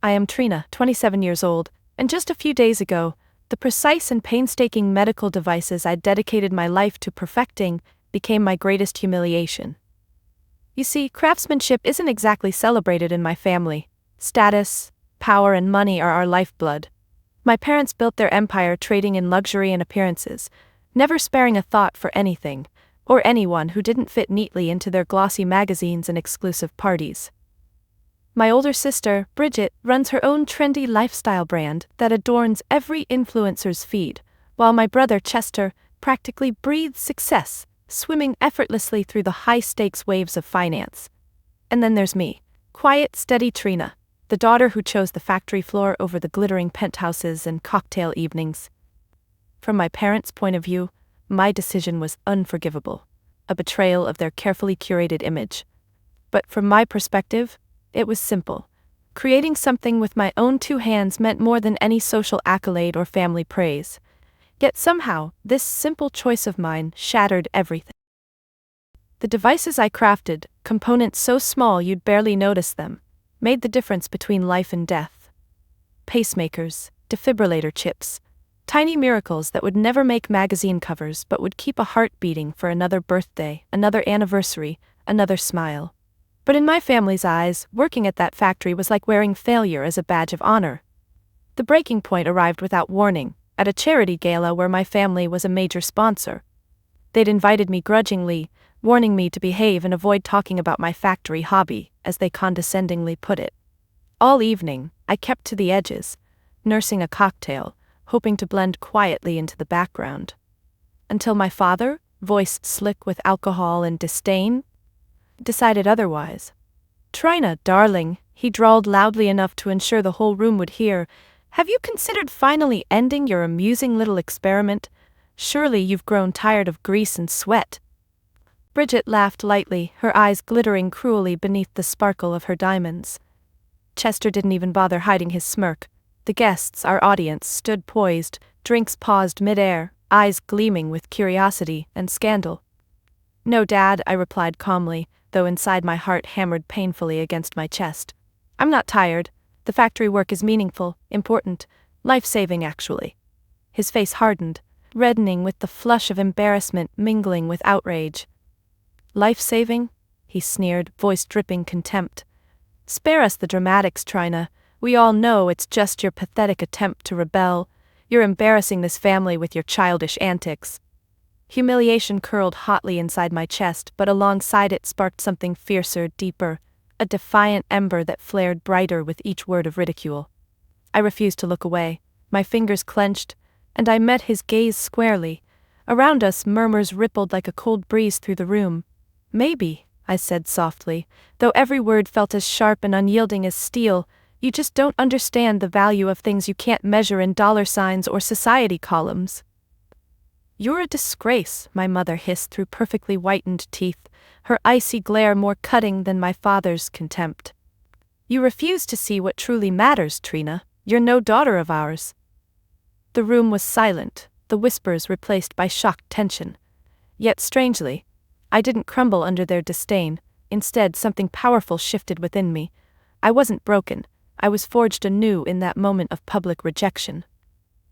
I am Trina, 27 years old, and just a few days ago, the precise and painstaking medical devices I'd dedicated my life to perfecting became my greatest humiliation. You see, craftsmanship isn't exactly celebrated in my family. Status, power, and money are our lifeblood. My parents built their empire trading in luxury and appearances, never sparing a thought for anything, or anyone who didn't fit neatly into their glossy magazines and exclusive parties. My older sister, Bridget, runs her own trendy lifestyle brand that adorns every influencer's feed, while my brother Chester practically breathes success, swimming effortlessly through the high-stakes waves of finance. And then there's me, quiet, steady Trina, the daughter who chose the factory floor over the glittering penthouses and cocktail evenings. From my parents' point of view, my decision was unforgivable, a betrayal of their carefully curated image. But from my perspective, it was simple. Creating something with my own two hands meant more than any social accolade or family praise. Yet somehow, this simple choice of mine shattered everything. The devices I crafted, components so small you'd barely notice them, made the difference between life and death. Pacemakers, defibrillator chips, tiny miracles that would never make magazine covers but would keep a heart beating for another birthday, another anniversary, another smile. But in my family's eyes, working at that factory was like wearing failure as a badge of honor. The breaking point arrived without warning, at a charity gala where my family was a major sponsor. They'd invited me grudgingly, warning me to behave and avoid talking about my factory hobby, as they condescendingly put it. All evening, I kept to the edges, nursing a cocktail, hoping to blend quietly into the background. Until my father, voice slick with alcohol and disdain, decided otherwise. "Trina, darling," he drawled loudly enough to ensure the whole room would hear, "have you considered finally ending your amusing little experiment? Surely you've grown tired of grease and sweat." Bridget laughed lightly, her eyes glittering cruelly beneath the sparkle of her diamonds. Chester didn't even bother hiding his smirk. The guests, our audience, stood poised, drinks paused mid-air, eyes gleaming with curiosity and scandal. "No, Dad," I replied calmly, though inside my heart hammered painfully against my chest. "I'm not tired. The factory work is meaningful, important, life-saving actually." His face hardened, reddening with the flush of embarrassment mingling with outrage. "Life-saving?" he sneered, voice dripping contempt. "Spare us the dramatics, Trina. We all know it's just your pathetic attempt to rebel. You're embarrassing this family with your childish antics." Humiliation curled hotly inside my chest, but alongside it sparked something fiercer, deeper, a defiant ember that flared brighter with each word of ridicule. I refused to look away, my fingers clenched, and I met his gaze squarely. Around us, murmurs rippled like a cold breeze through the room. "Maybe," I said softly, though every word felt as sharp and unyielding as steel, "you just don't understand the value of things you can't measure in dollar signs or society columns." "You're a disgrace," my mother hissed through perfectly whitened teeth, her icy glare more cutting than my father's contempt. "You refuse to see what truly matters, Trina. You're no daughter of ours." The room was silent, the whispers replaced by shocked tension. Yet strangely, I didn't crumble under their disdain. Instead, something powerful shifted within me. I wasn't broken. I was forged anew in that moment of public rejection.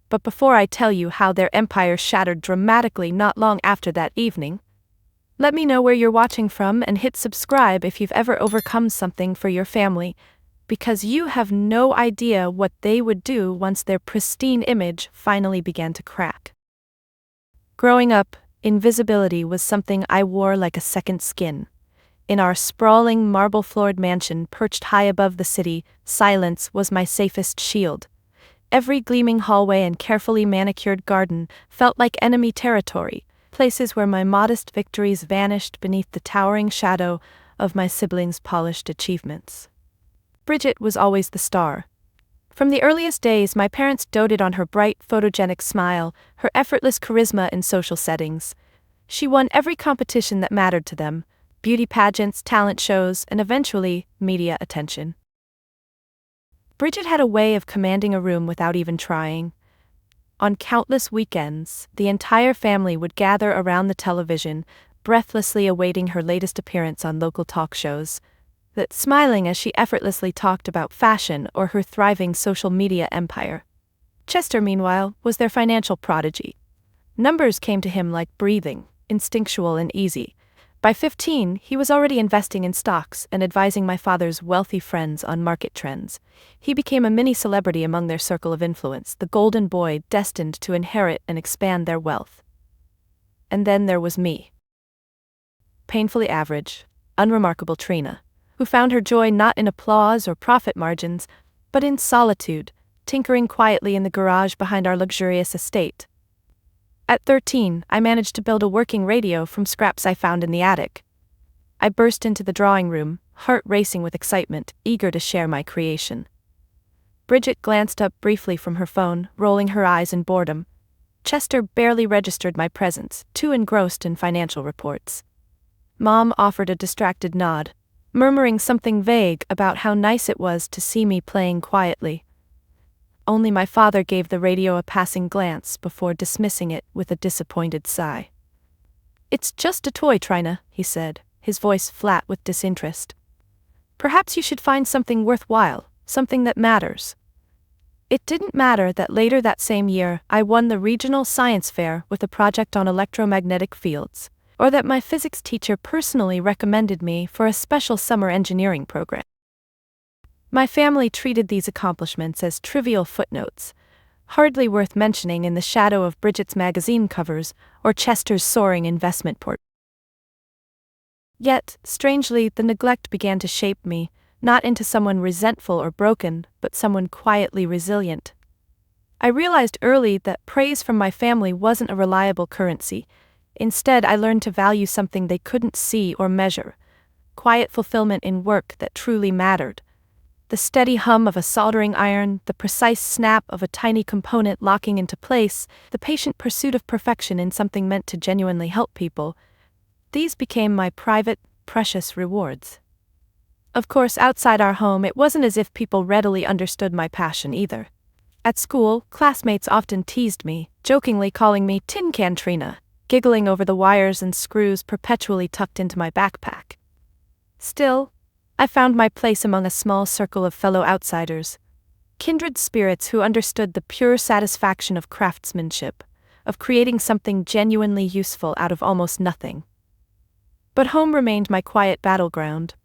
But before I tell you how their empire shattered dramatically not long after that evening, let me know where you're watching from and hit subscribe if you've ever overcome something for your family, because you have no idea what they would do once their pristine image finally began to crack. Growing up, invisibility was something I wore like a second skin. In our sprawling marble-floored mansion perched high above the city, silence was my safest shield. Every gleaming hallway and carefully manicured garden felt like enemy territory, places where my modest victories vanished beneath the towering shadow of my siblings' polished achievements. Bridget was always the star. From the earliest days, my parents doted on her bright, photogenic smile, her effortless charisma in social settings. She won every competition that mattered to them: beauty pageants, talent shows, and eventually, media attention. Bridget had a way of commanding a room without even trying. On countless weekends, the entire family would gather around the television, breathlessly awaiting her latest appearance on local talk shows. that smiling as she effortlessly talked about fashion or her thriving social media empire. Chester, meanwhile, was their financial prodigy. Numbers came to him like breathing, instinctual and easy. By 15, he was already investing in stocks and advising my father's wealthy friends on market trends. He became a mini-celebrity among their circle of influence, the golden boy destined to inherit and expand their wealth. And then there was me. Painfully average, unremarkable Trina, who found her joy not in applause or profit margins, but in solitude, tinkering quietly in the garage behind our luxurious estate. At 13, I managed to build a working radio from scraps I found in the attic. I burst into the drawing room, heart racing with excitement, eager to share my creation. Bridget glanced up briefly from her phone, rolling her eyes in boredom. Chester barely registered my presence, too engrossed in financial reports. Mom offered a distracted nod, murmuring something vague about how nice it was to see me playing quietly. Only my father gave the radio a passing glance before dismissing it with a disappointed sigh. "It's just a toy, Trina," he said, his voice flat with disinterest. "Perhaps you should find something worthwhile, something that matters." It didn't matter that later that same year I won the regional science fair with a project on electromagnetic fields, or that my physics teacher personally recommended me for a special summer engineering program. My family treated these accomplishments as trivial footnotes, hardly worth mentioning in the shadow of Bridget's magazine covers or Chester's soaring investment portfolio. Yet, strangely, the neglect began to shape me, not into someone resentful or broken, but someone quietly resilient. I realized early that praise from my family wasn't a reliable currency. Instead, I learned to value something they couldn't see or measure: quiet fulfillment in work that truly mattered. The steady hum of a soldering iron, the precise snap of a tiny component locking into place, the patient pursuit of perfection in something meant to genuinely help people. These became my private, precious rewards. Of course, outside our home, it wasn't as if people readily understood my passion either. At school, classmates often teased me, jokingly calling me Tin Can Trina, giggling over the wires and screws perpetually tucked into my backpack. Still, I found my place among a small circle of fellow outsiders, kindred spirits who understood the pure satisfaction of craftsmanship, of creating something genuinely useful out of almost nothing. But home remained my quiet battleground.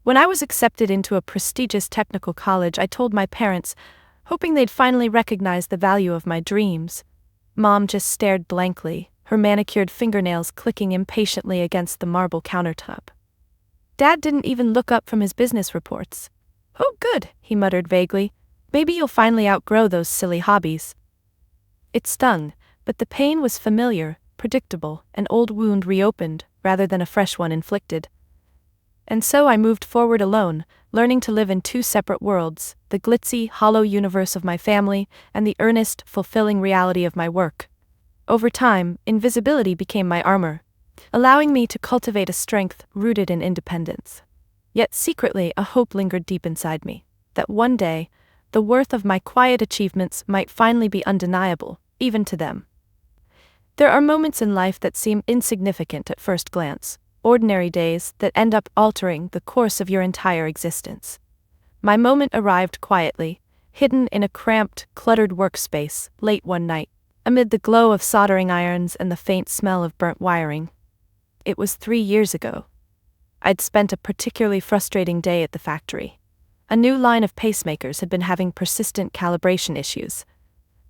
When I was accepted into a prestigious technical college, I told my parents, hoping they'd finally recognize the value of my dreams. Mom just stared blankly, her manicured fingernails clicking impatiently against the marble countertop. Dad didn't even look up from his business reports. "Oh, good," he muttered vaguely. "Maybe you'll finally outgrow those silly hobbies." It stung, but the pain was familiar, predictable, an old wound reopened, rather than a fresh one inflicted. And so I moved forward alone, learning to live in two separate worlds, the glitzy, hollow universe of my family, and the earnest, fulfilling reality of my work. Over time, invisibility became my armor, allowing me to cultivate a strength rooted in independence. Yet secretly, a hope lingered deep inside me, that one day, the worth of my quiet achievements might finally be undeniable, even to them. There are moments in life that seem insignificant at first glance, ordinary days that end up altering the course of your entire existence. My moment arrived quietly, hidden in a cramped, cluttered workspace, late one night, amid the glow of soldering irons and the faint smell of burnt wiring. It was 3 years ago. I'd spent a particularly frustrating day at the factory. A new line of pacemakers had been having persistent calibration issues.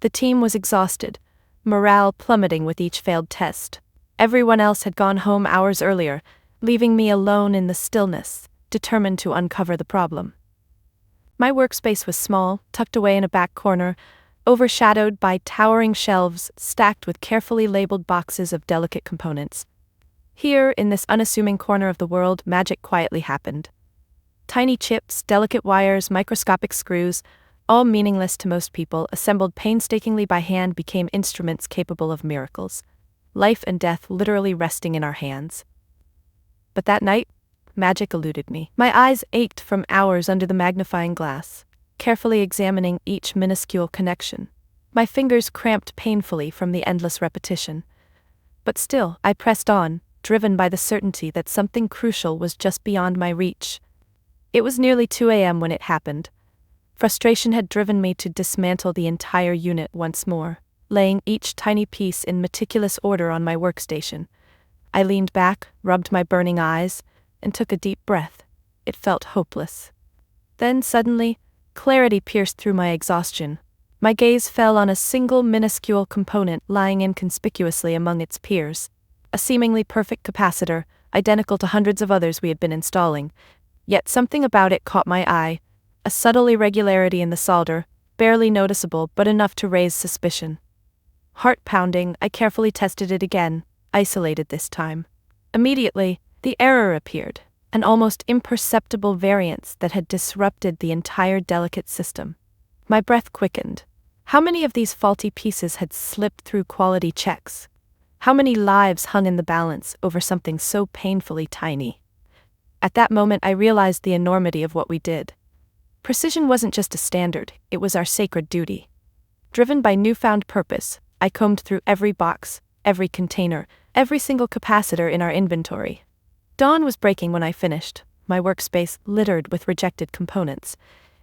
The team was exhausted, morale plummeting with each failed test. Everyone else had gone home hours earlier, leaving me alone in the stillness, determined to uncover the problem. My workspace was small, tucked away in a back corner, overshadowed by towering shelves stacked with carefully labeled boxes of delicate components. Here, in this unassuming corner of the world, magic quietly happened. Tiny chips, delicate wires, microscopic screws, all meaningless to most people, assembled painstakingly by hand, became instruments capable of miracles. Life and death literally resting in our hands. But that night, magic eluded me. My eyes ached from hours under the magnifying glass, carefully examining each minuscule connection. My fingers cramped painfully from the endless repetition. But still, I pressed on, driven by the certainty that something crucial was just beyond my reach. It was nearly 2 a.m. when it happened. Frustration had driven me to dismantle the entire unit once more, laying each tiny piece in meticulous order on my workstation. I leaned back, rubbed my burning eyes, and took a deep breath. It felt hopeless. Then suddenly, clarity pierced through my exhaustion. My gaze fell on a single minuscule component lying inconspicuously among its peers. A seemingly perfect capacitor, identical to hundreds of others we had been installing. Yet something about it caught my eye, a subtle irregularity in the solder, barely noticeable but enough to raise suspicion. Heart pounding, I carefully tested it again, isolated this time. Immediately, the error appeared, an almost imperceptible variance that had disrupted the entire delicate system. My breath quickened. How many of these faulty pieces had slipped through quality checks? How many lives hung in the balance over something so painfully tiny? At that moment I realized the enormity of what we did. Precision wasn't just a standard, it was our sacred duty. Driven by newfound purpose, I combed through every box, every container, every single capacitor in our inventory. Dawn was breaking when I finished, my workspace littered with rejected components.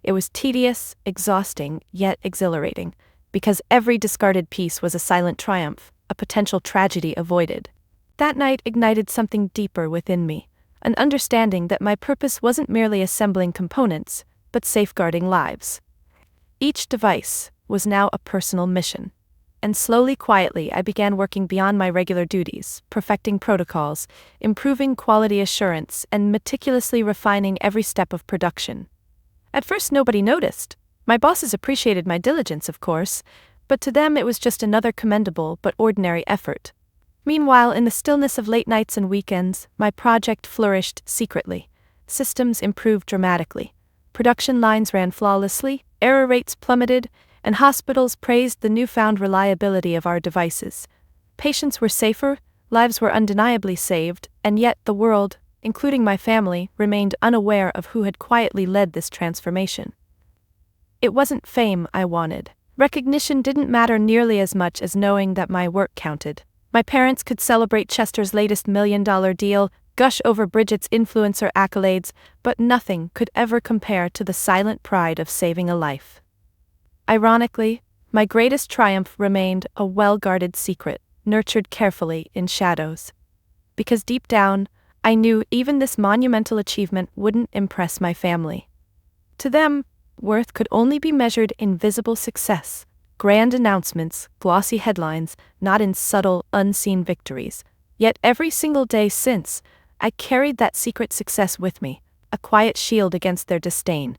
It was tedious, exhausting, yet exhilarating, because every discarded piece was a silent triumph, a potential tragedy avoided. That night ignited something deeper within me, an understanding that my purpose wasn't merely assembling components, but safeguarding lives. Each device was now a personal mission. And slowly, quietly, I began working beyond my regular duties, perfecting protocols, improving quality assurance, and meticulously refining every step of production. At first nobody noticed. My bosses appreciated my diligence, of course, but to them it was just another commendable but ordinary effort. Meanwhile, in the stillness of late nights and weekends, my project flourished secretly. Systems improved dramatically. Production lines ran flawlessly, error rates plummeted, and hospitals praised the newfound reliability of our devices. Patients were safer, lives were undeniably saved, and yet the world, including my family, remained unaware of who had quietly led this transformation. It wasn't fame I wanted. Recognition didn't matter nearly as much as knowing that my work counted. My parents could celebrate Chester's latest $1 million deal, gush over Bridget's influencer accolades, but nothing could ever compare to the silent pride of saving a life. Ironically, my greatest triumph remained a well-guarded secret, nurtured carefully in shadows. Because deep down, I knew even this monumental achievement wouldn't impress my family. To them, worth could only be measured in visible success, grand announcements, glossy headlines, not in subtle, unseen victories. Yet every single day since, I carried that secret success with me, a quiet shield against their disdain.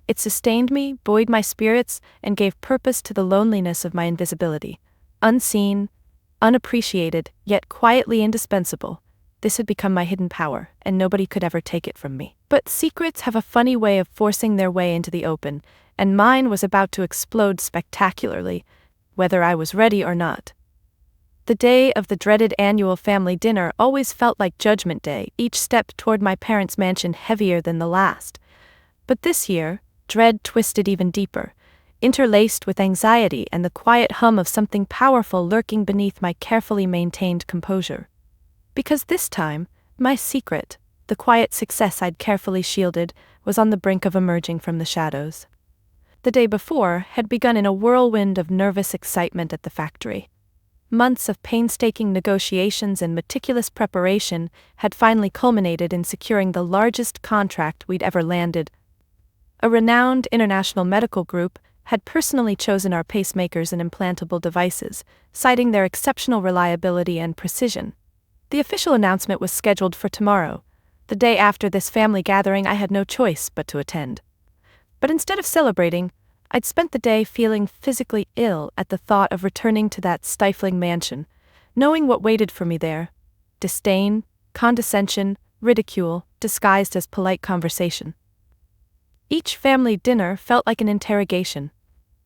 It sustained me, buoyed my spirits, and gave purpose to the loneliness of my invisibility. Unseen, unappreciated, yet quietly indispensable, this had become my hidden power, and nobody could ever take it from me. But secrets have a funny way of forcing their way into the open, and mine was about to explode spectacularly, whether I was ready or not. The day of the dreaded annual family dinner always felt like Judgment Day, each step toward my parents' mansion heavier than the last. But this year, dread twisted even deeper, interlaced with anxiety and the quiet hum of something powerful lurking beneath my carefully maintained composure. Because this time, my secret, the quiet success I'd carefully shielded, was on the brink of emerging from the shadows. The day before had begun in a whirlwind of nervous excitement at the factory. Months of painstaking negotiations and meticulous preparation had finally culminated in securing the largest contract we'd ever landed. A renowned international medical group had personally chosen our pacemakers and implantable devices, citing their exceptional reliability and precision. The official announcement was scheduled for tomorrow. The day after this family gathering, I had no choice but to attend. But instead of celebrating, I'd spent the day feeling physically ill at the thought of returning to that stifling mansion, knowing what waited for me there: disdain, condescension, ridicule, disguised as polite conversation. Each family dinner felt like an interrogation.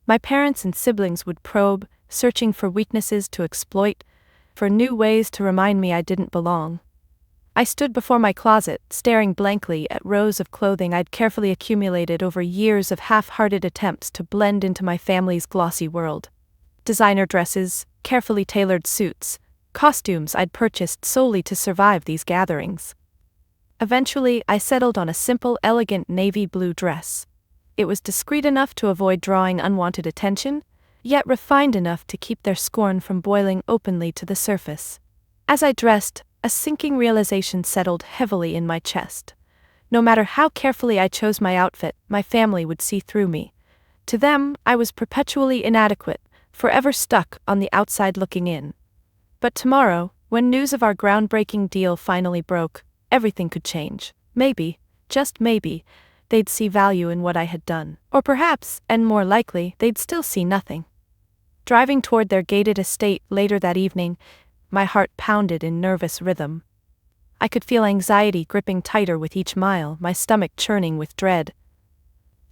My parents and siblings would probe, searching for weaknesses to exploit, for new ways to remind me I didn't belong. I stood before my closet, staring blankly at rows of clothing I'd carefully accumulated over years of half-hearted attempts to blend into my family's glossy world. Designer dresses, carefully tailored suits, costumes I'd purchased solely to survive these gatherings. Eventually, I settled on a simple, elegant navy blue dress. It was discreet enough to avoid drawing unwanted attention, yet refined enough to keep their scorn from boiling openly to the surface. As I dressed, a sinking realization settled heavily in my chest. No matter how carefully I chose my outfit, my family would see through me. To them, I was perpetually inadequate, forever stuck on the outside looking in. But tomorrow, when news of our groundbreaking deal finally broke, everything could change. Maybe, just maybe, they'd see value in what I had done. Or perhaps, and more likely, they'd still see nothing. Driving toward their gated estate later that evening, my heart pounded in nervous rhythm. I could feel anxiety gripping tighter with each mile, my stomach churning with dread.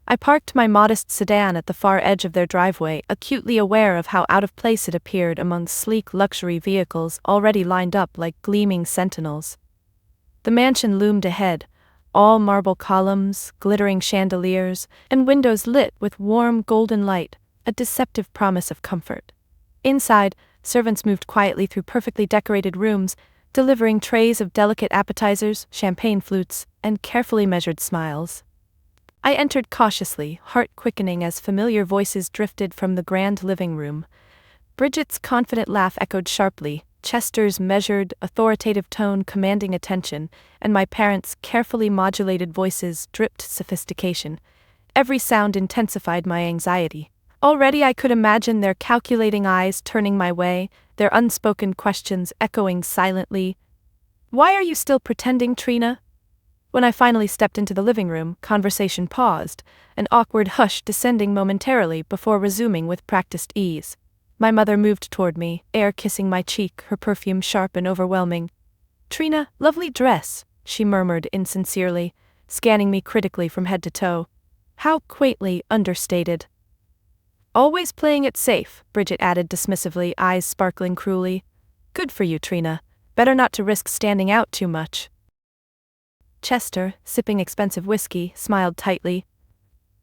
I parked my modest sedan at the far edge of their driveway, acutely aware of how out of place it appeared among sleek luxury vehicles already lined up like gleaming sentinels. The mansion loomed ahead, all marble columns, glittering chandeliers, and windows lit with warm golden light, a deceptive promise of comfort. Inside, servants moved quietly through perfectly decorated rooms, delivering trays of delicate appetizers, champagne flutes, and carefully measured smiles. I entered cautiously, heart quickening as familiar voices drifted from the grand living room. Bridget's confident laugh echoed sharply, Chester's measured, authoritative tone commanding attention, and my parents' carefully modulated voices dripped sophistication. Every sound intensified my anxiety. Already I could imagine their calculating eyes turning my way, their unspoken questions echoing silently. "Why are you still pretending, Trina?" When I finally stepped into the living room, conversation paused, an awkward hush descending momentarily before resuming with practiced ease. My mother moved toward me, air kissing my cheek, her perfume sharp and overwhelming. "Trina, lovely dress," she murmured insincerely, scanning me critically from head to toe. How quaintly understated. "Always playing it safe," Bridget added dismissively, eyes sparkling cruelly. "Good for you, Trina. Better not to risk standing out too much." Chester, sipping expensive whiskey, smiled tightly.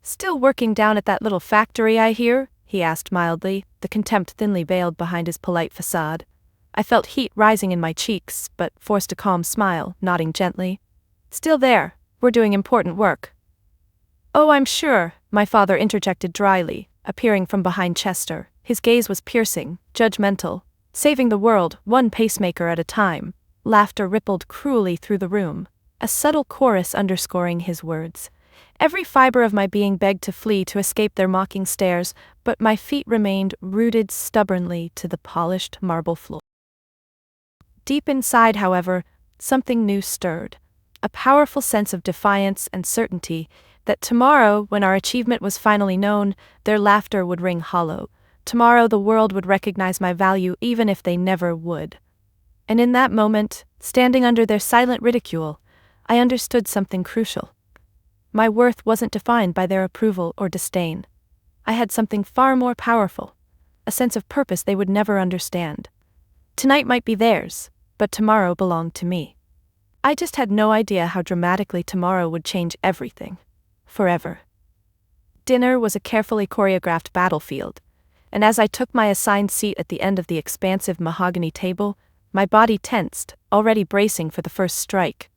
"Still working down at that little factory, I hear?" he asked mildly, the contempt thinly veiled behind his polite facade. I felt heat rising in my cheeks, but forced a calm smile, nodding gently. "Still there. We're doing important work." "Oh, I'm sure," my father interjected dryly, appearing from behind Chester. His gaze was piercing, judgmental. "Saving the world, one pacemaker at a time." Laughter rippled cruelly through the room, a subtle chorus underscoring his words. Every fiber of my being begged to flee to escape their mocking stares, but my feet remained rooted stubbornly to the polished marble floor. Deep inside, however, something new stirred. A powerful sense of defiance and certainty that tomorrow, when our achievement was finally known, their laughter would ring hollow. Tomorrow the world would recognize my value even if they never would. And in that moment, standing under their silent ridicule, I understood something crucial. My worth wasn't defined by their approval or disdain. I had something far more powerful, a sense of purpose they would never understand. Tonight might be theirs, but tomorrow belonged to me. I just had no idea how dramatically tomorrow would change everything. Forever. Dinner was a carefully choreographed battlefield, and as I took my assigned seat at the end of the expansive mahogany table, my body tensed, already bracing for the first strike.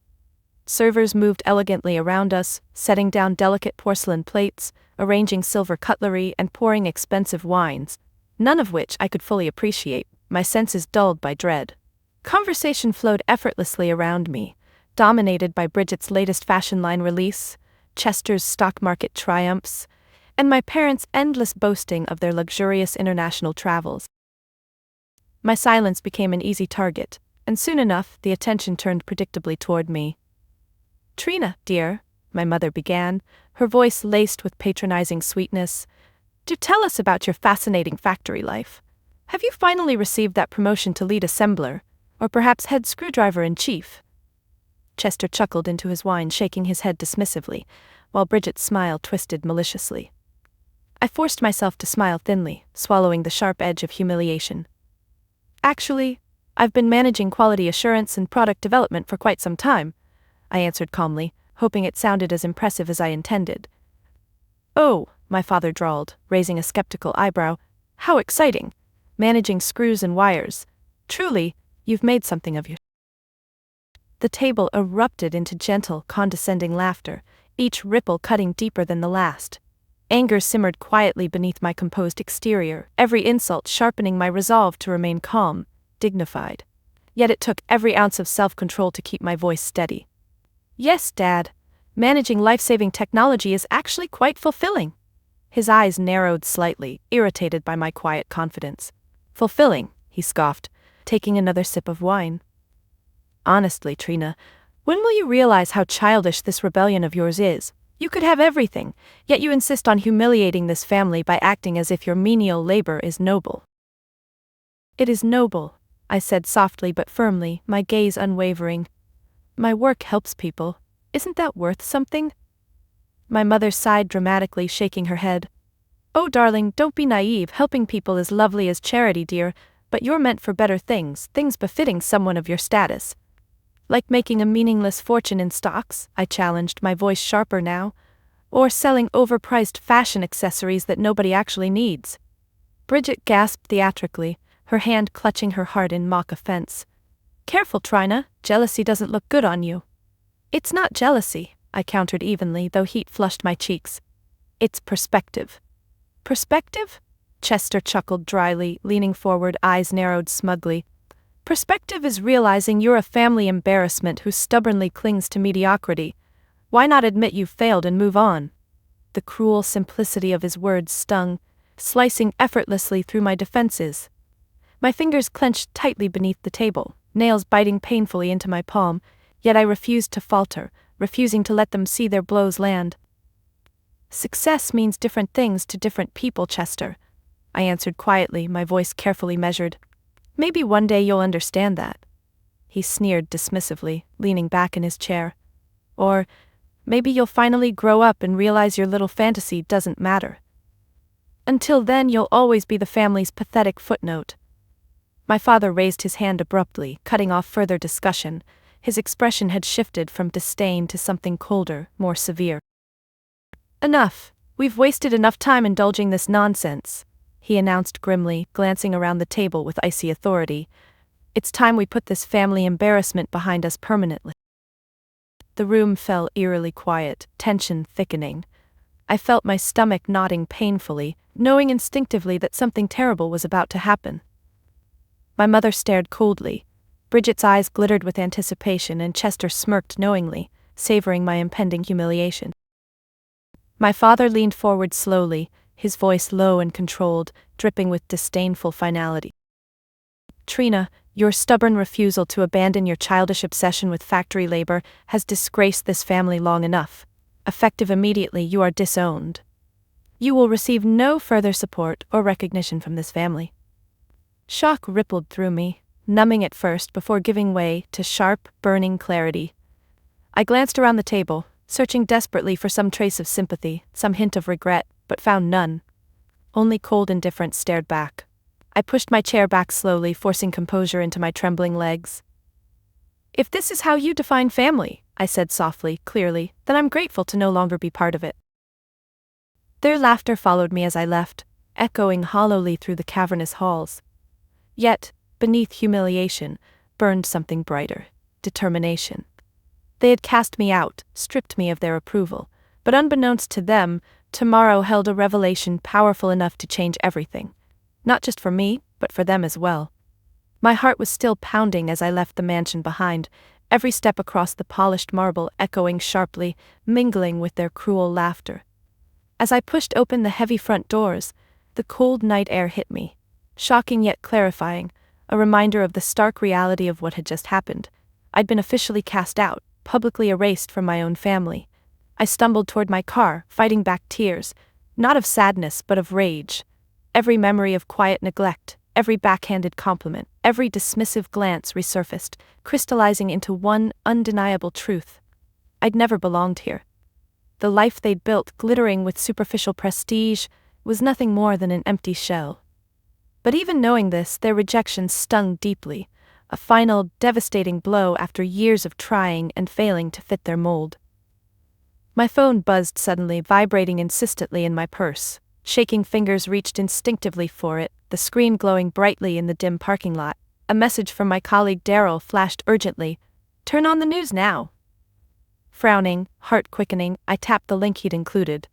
Servers moved elegantly around us, setting down delicate porcelain plates, arranging silver cutlery, and pouring expensive wines, none of which I could fully appreciate, my senses dulled by dread. Conversation flowed effortlessly around me, dominated by Bridget's latest fashion line release, Chester's stock market triumphs, and my parents' endless boasting of their luxurious international travels. My silence became an easy target, and soon enough the attention turned predictably toward me. "Trina, dear," my mother began, her voice laced with patronizing sweetness, "do tell us about your fascinating factory life. Have you finally received that promotion to lead assembler, or perhaps head screwdriver-in-chief?" Chester chuckled into his wine, shaking his head dismissively, while Bridget's smile twisted maliciously. I forced myself to smile thinly, swallowing the sharp edge of humiliation. "Actually, I've been managing quality assurance and product development for quite some time," I answered calmly, hoping it sounded as impressive as I intended. "Oh," my father drawled, raising a skeptical eyebrow, "how exciting! Managing screws and wires. Truly, you've made something of yourself." The table erupted into gentle, condescending laughter, each ripple cutting deeper than the last. Anger simmered quietly beneath my composed exterior, every insult sharpening my resolve to remain calm, dignified. Yet it took every ounce of self-control to keep my voice steady. Yes, Dad. Managing life-saving technology is actually quite fulfilling. His eyes narrowed slightly, irritated by my quiet confidence. Fulfilling, he scoffed, taking another sip of wine. Honestly, Trina, when will you realize how childish this rebellion of yours is? You could have everything, yet you insist on humiliating this family by acting as if your menial labor is noble. It is noble, I said softly but firmly, my gaze unwavering. My work helps people. Isn't that worth something? My mother sighed dramatically, shaking her head. Oh, darling, don't be naive. Helping people is lovely as charity, dear, but you're meant for better things, things befitting someone of your status. Like making a meaningless fortune in stocks, I challenged, my voice sharper now, or selling overpriced fashion accessories that nobody actually needs. Bridget gasped theatrically, her hand clutching her heart in mock offense. Careful, Trina, jealousy doesn't look good on you. It's not jealousy, I countered evenly, though heat flushed my cheeks. It's perspective. Perspective? Chester chuckled dryly, leaning forward, eyes narrowed smugly. Perspective is realizing you're a family embarrassment who stubbornly clings to mediocrity. Why not admit you've failed and move on? The cruel simplicity of his words stung, slicing effortlessly through my defenses. My fingers clenched tightly beneath the table, nails biting painfully into my palm, yet I refused to falter, refusing to let them see their blows land. Success means different things to different people, Chester, I answered quietly, my voice carefully measured. Maybe one day you'll understand that. He sneered dismissively, leaning back in his chair. Or, maybe you'll finally grow up and realize your little fantasy doesn't matter. Until then, you'll always be the family's pathetic footnote. My father raised his hand abruptly, cutting off further discussion. His expression had shifted from disdain to something colder, more severe. Enough. We've wasted enough time indulging this nonsense, he announced grimly, glancing around the table with icy authority. It's time we put this family embarrassment behind us permanently. The room fell eerily quiet, tension thickening. I felt my stomach knotting painfully, knowing instinctively that something terrible was about to happen. My mother stared coldly. Bridget's eyes glittered with anticipation, and Chester smirked knowingly, savoring my impending humiliation. My father leaned forward slowly, his voice low and controlled, dripping with disdainful finality. Trina, your stubborn refusal to abandon your childish obsession with factory labor has disgraced this family long enough. Effective immediately, you are disowned. You will receive no further support or recognition from this family. Shock rippled through me, numbing at first before giving way to sharp, burning clarity. I glanced around the table, searching desperately for some trace of sympathy, some hint of regret, but found none. Only cold indifference stared back. I pushed my chair back slowly, forcing composure into my trembling legs. If this is how you define family, I said softly, clearly, then I'm grateful to no longer be part of it. Their laughter followed me as I left, echoing hollowly through the cavernous halls. Yet, beneath humiliation, burned something brighter, determination. They had cast me out, stripped me of their approval, but unbeknownst to them, tomorrow held a revelation powerful enough to change everything. Not just for me, but for them as well. My heart was still pounding as I left the mansion behind, every step across the polished marble echoing sharply, mingling with their cruel laughter. As I pushed open the heavy front doors, the cold night air hit me, shocking yet clarifying, a reminder of the stark reality of what had just happened. I'd been officially cast out, publicly erased from my own family. I stumbled toward my car, fighting back tears, not of sadness but of rage. Every memory of quiet neglect, every backhanded compliment, every dismissive glance resurfaced, crystallizing into one undeniable truth. I'd never belonged here. The life they'd built, glittering with superficial prestige, was nothing more than an empty shell. But even knowing this, their rejection stung deeply, a final, devastating blow after years of trying and failing to fit their mold. My phone buzzed suddenly, vibrating insistently in my purse. Shaking fingers reached instinctively for it, the screen glowing brightly in the dim parking lot. A message from my colleague Daryl flashed urgently. Turn on the news now. Frowning, heart quickening, I tapped the link he'd included.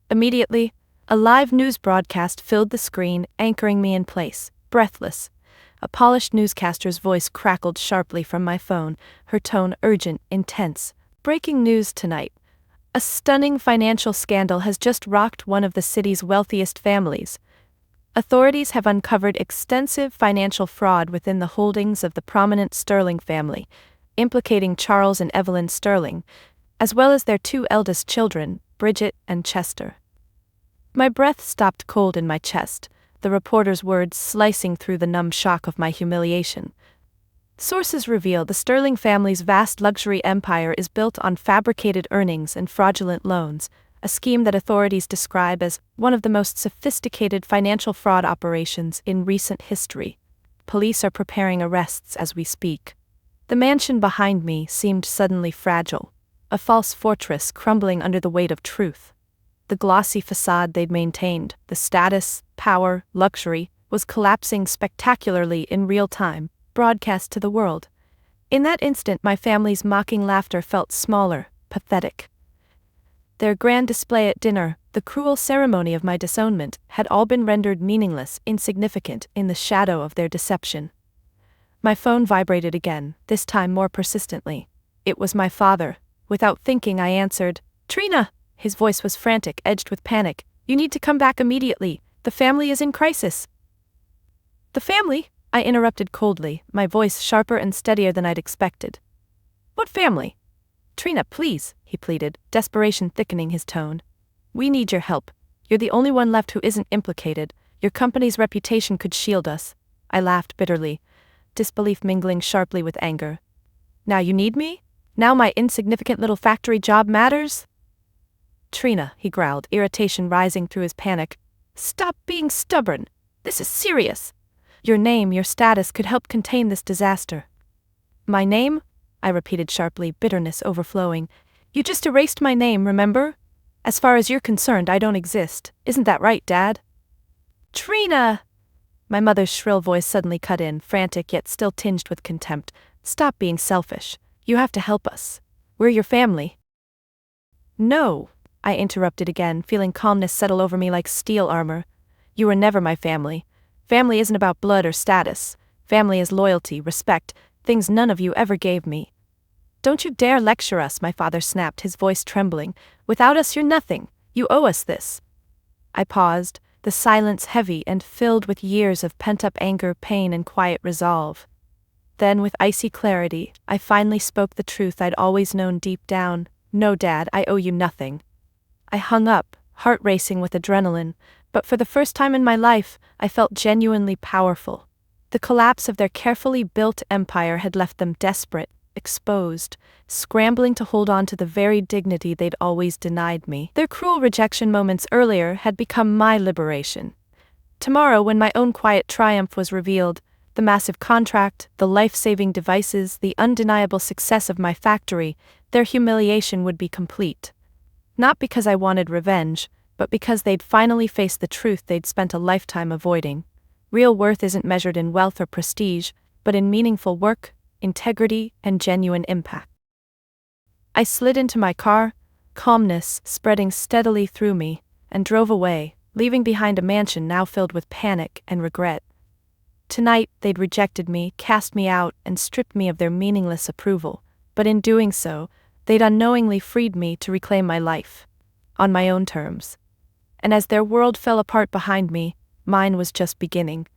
Immediately, a live news broadcast filled the screen, anchoring me in place, breathless. A polished newscaster's voice crackled sharply from my phone, her tone urgent, intense. Breaking news tonight. A stunning financial scandal has just rocked one of the city's wealthiest families. Authorities have uncovered extensive financial fraud within the holdings of the prominent Sterling family, implicating Charles and Evelyn Sterling, as well as their two eldest children, Bridget and Chester. My breath stopped cold in my chest, the reporter's words slicing through the numb shock of my humiliation. Sources reveal the Sterling family's vast luxury empire is built on fabricated earnings and fraudulent loans, a scheme that authorities describe as one of the most sophisticated financial fraud operations in recent history. Police are preparing arrests as we speak. The mansion behind me seemed suddenly fragile, a false fortress crumbling under the weight of truth. The glossy facade they'd maintained, the status, power, luxury, was collapsing spectacularly in real time, broadcast to the world. In that instant, my family's mocking laughter felt smaller, pathetic. Their grand display at dinner, the cruel ceremony of my disownment, had all been rendered meaningless, insignificant, in the shadow of their deception. My phone vibrated again, this time more persistently. It was my father. Without thinking, I answered. "Trina!" His voice was frantic, edged with panic. "You need to come back immediately. The family is in crisis." "The family?" I interrupted coldly, my voice sharper and steadier than I'd expected. "What family?" "Trina, please," he pleaded, desperation thickening his tone. "We need your help. You're the only one left who isn't implicated. Your company's reputation could shield us." I laughed bitterly, disbelief mingling sharply with anger. "Now you need me? Now my insignificant little factory job matters?" "Trina," he growled, irritation rising through his panic. "Stop being stubborn. This is serious. Your name, your status could help contain this disaster." "My name?" I repeated sharply, bitterness overflowing. "You just erased my name, remember? As far as you're concerned, I don't exist. Isn't that right, Dad?" "Trina!" My mother's shrill voice suddenly cut in, frantic yet still tinged with contempt. "Stop being selfish. You have to help us. We're your family." "No," I interrupted again, feeling calmness settle over me like steel armor. "You were never my family. Family isn't about blood or status. Family is loyalty, respect, things none of you ever gave me." "Don't you dare lecture us," my father snapped, his voice trembling. "Without us you're nothing. You owe us this." I paused, the silence heavy and filled with years of pent-up anger, pain, and quiet resolve. Then, with icy clarity, I finally spoke the truth I'd always known deep down. "No, Dad, I owe you nothing." I hung up, heart racing with adrenaline, but for the first time in my life, I felt genuinely powerful. The collapse of their carefully built empire had left them desperate, exposed, scrambling to hold on to the very dignity they'd always denied me. Their cruel rejection moments earlier had become my liberation. Tomorrow, when my own quiet triumph was revealed, the massive contract, the life-saving devices, the undeniable success of my factory, their humiliation would be complete. Not because I wanted revenge, but because they'd finally faced the truth they'd spent a lifetime avoiding. Real worth isn't measured in wealth or prestige, but in meaningful work, integrity, and genuine impact. I slid into my car, calmness spreading steadily through me, and drove away, leaving behind a mansion now filled with panic and regret. Tonight, they'd rejected me, cast me out, and stripped me of their meaningless approval, but in doing so, they'd unknowingly freed me to reclaim my life, on my own terms. And as their world fell apart behind me, mine was just beginning.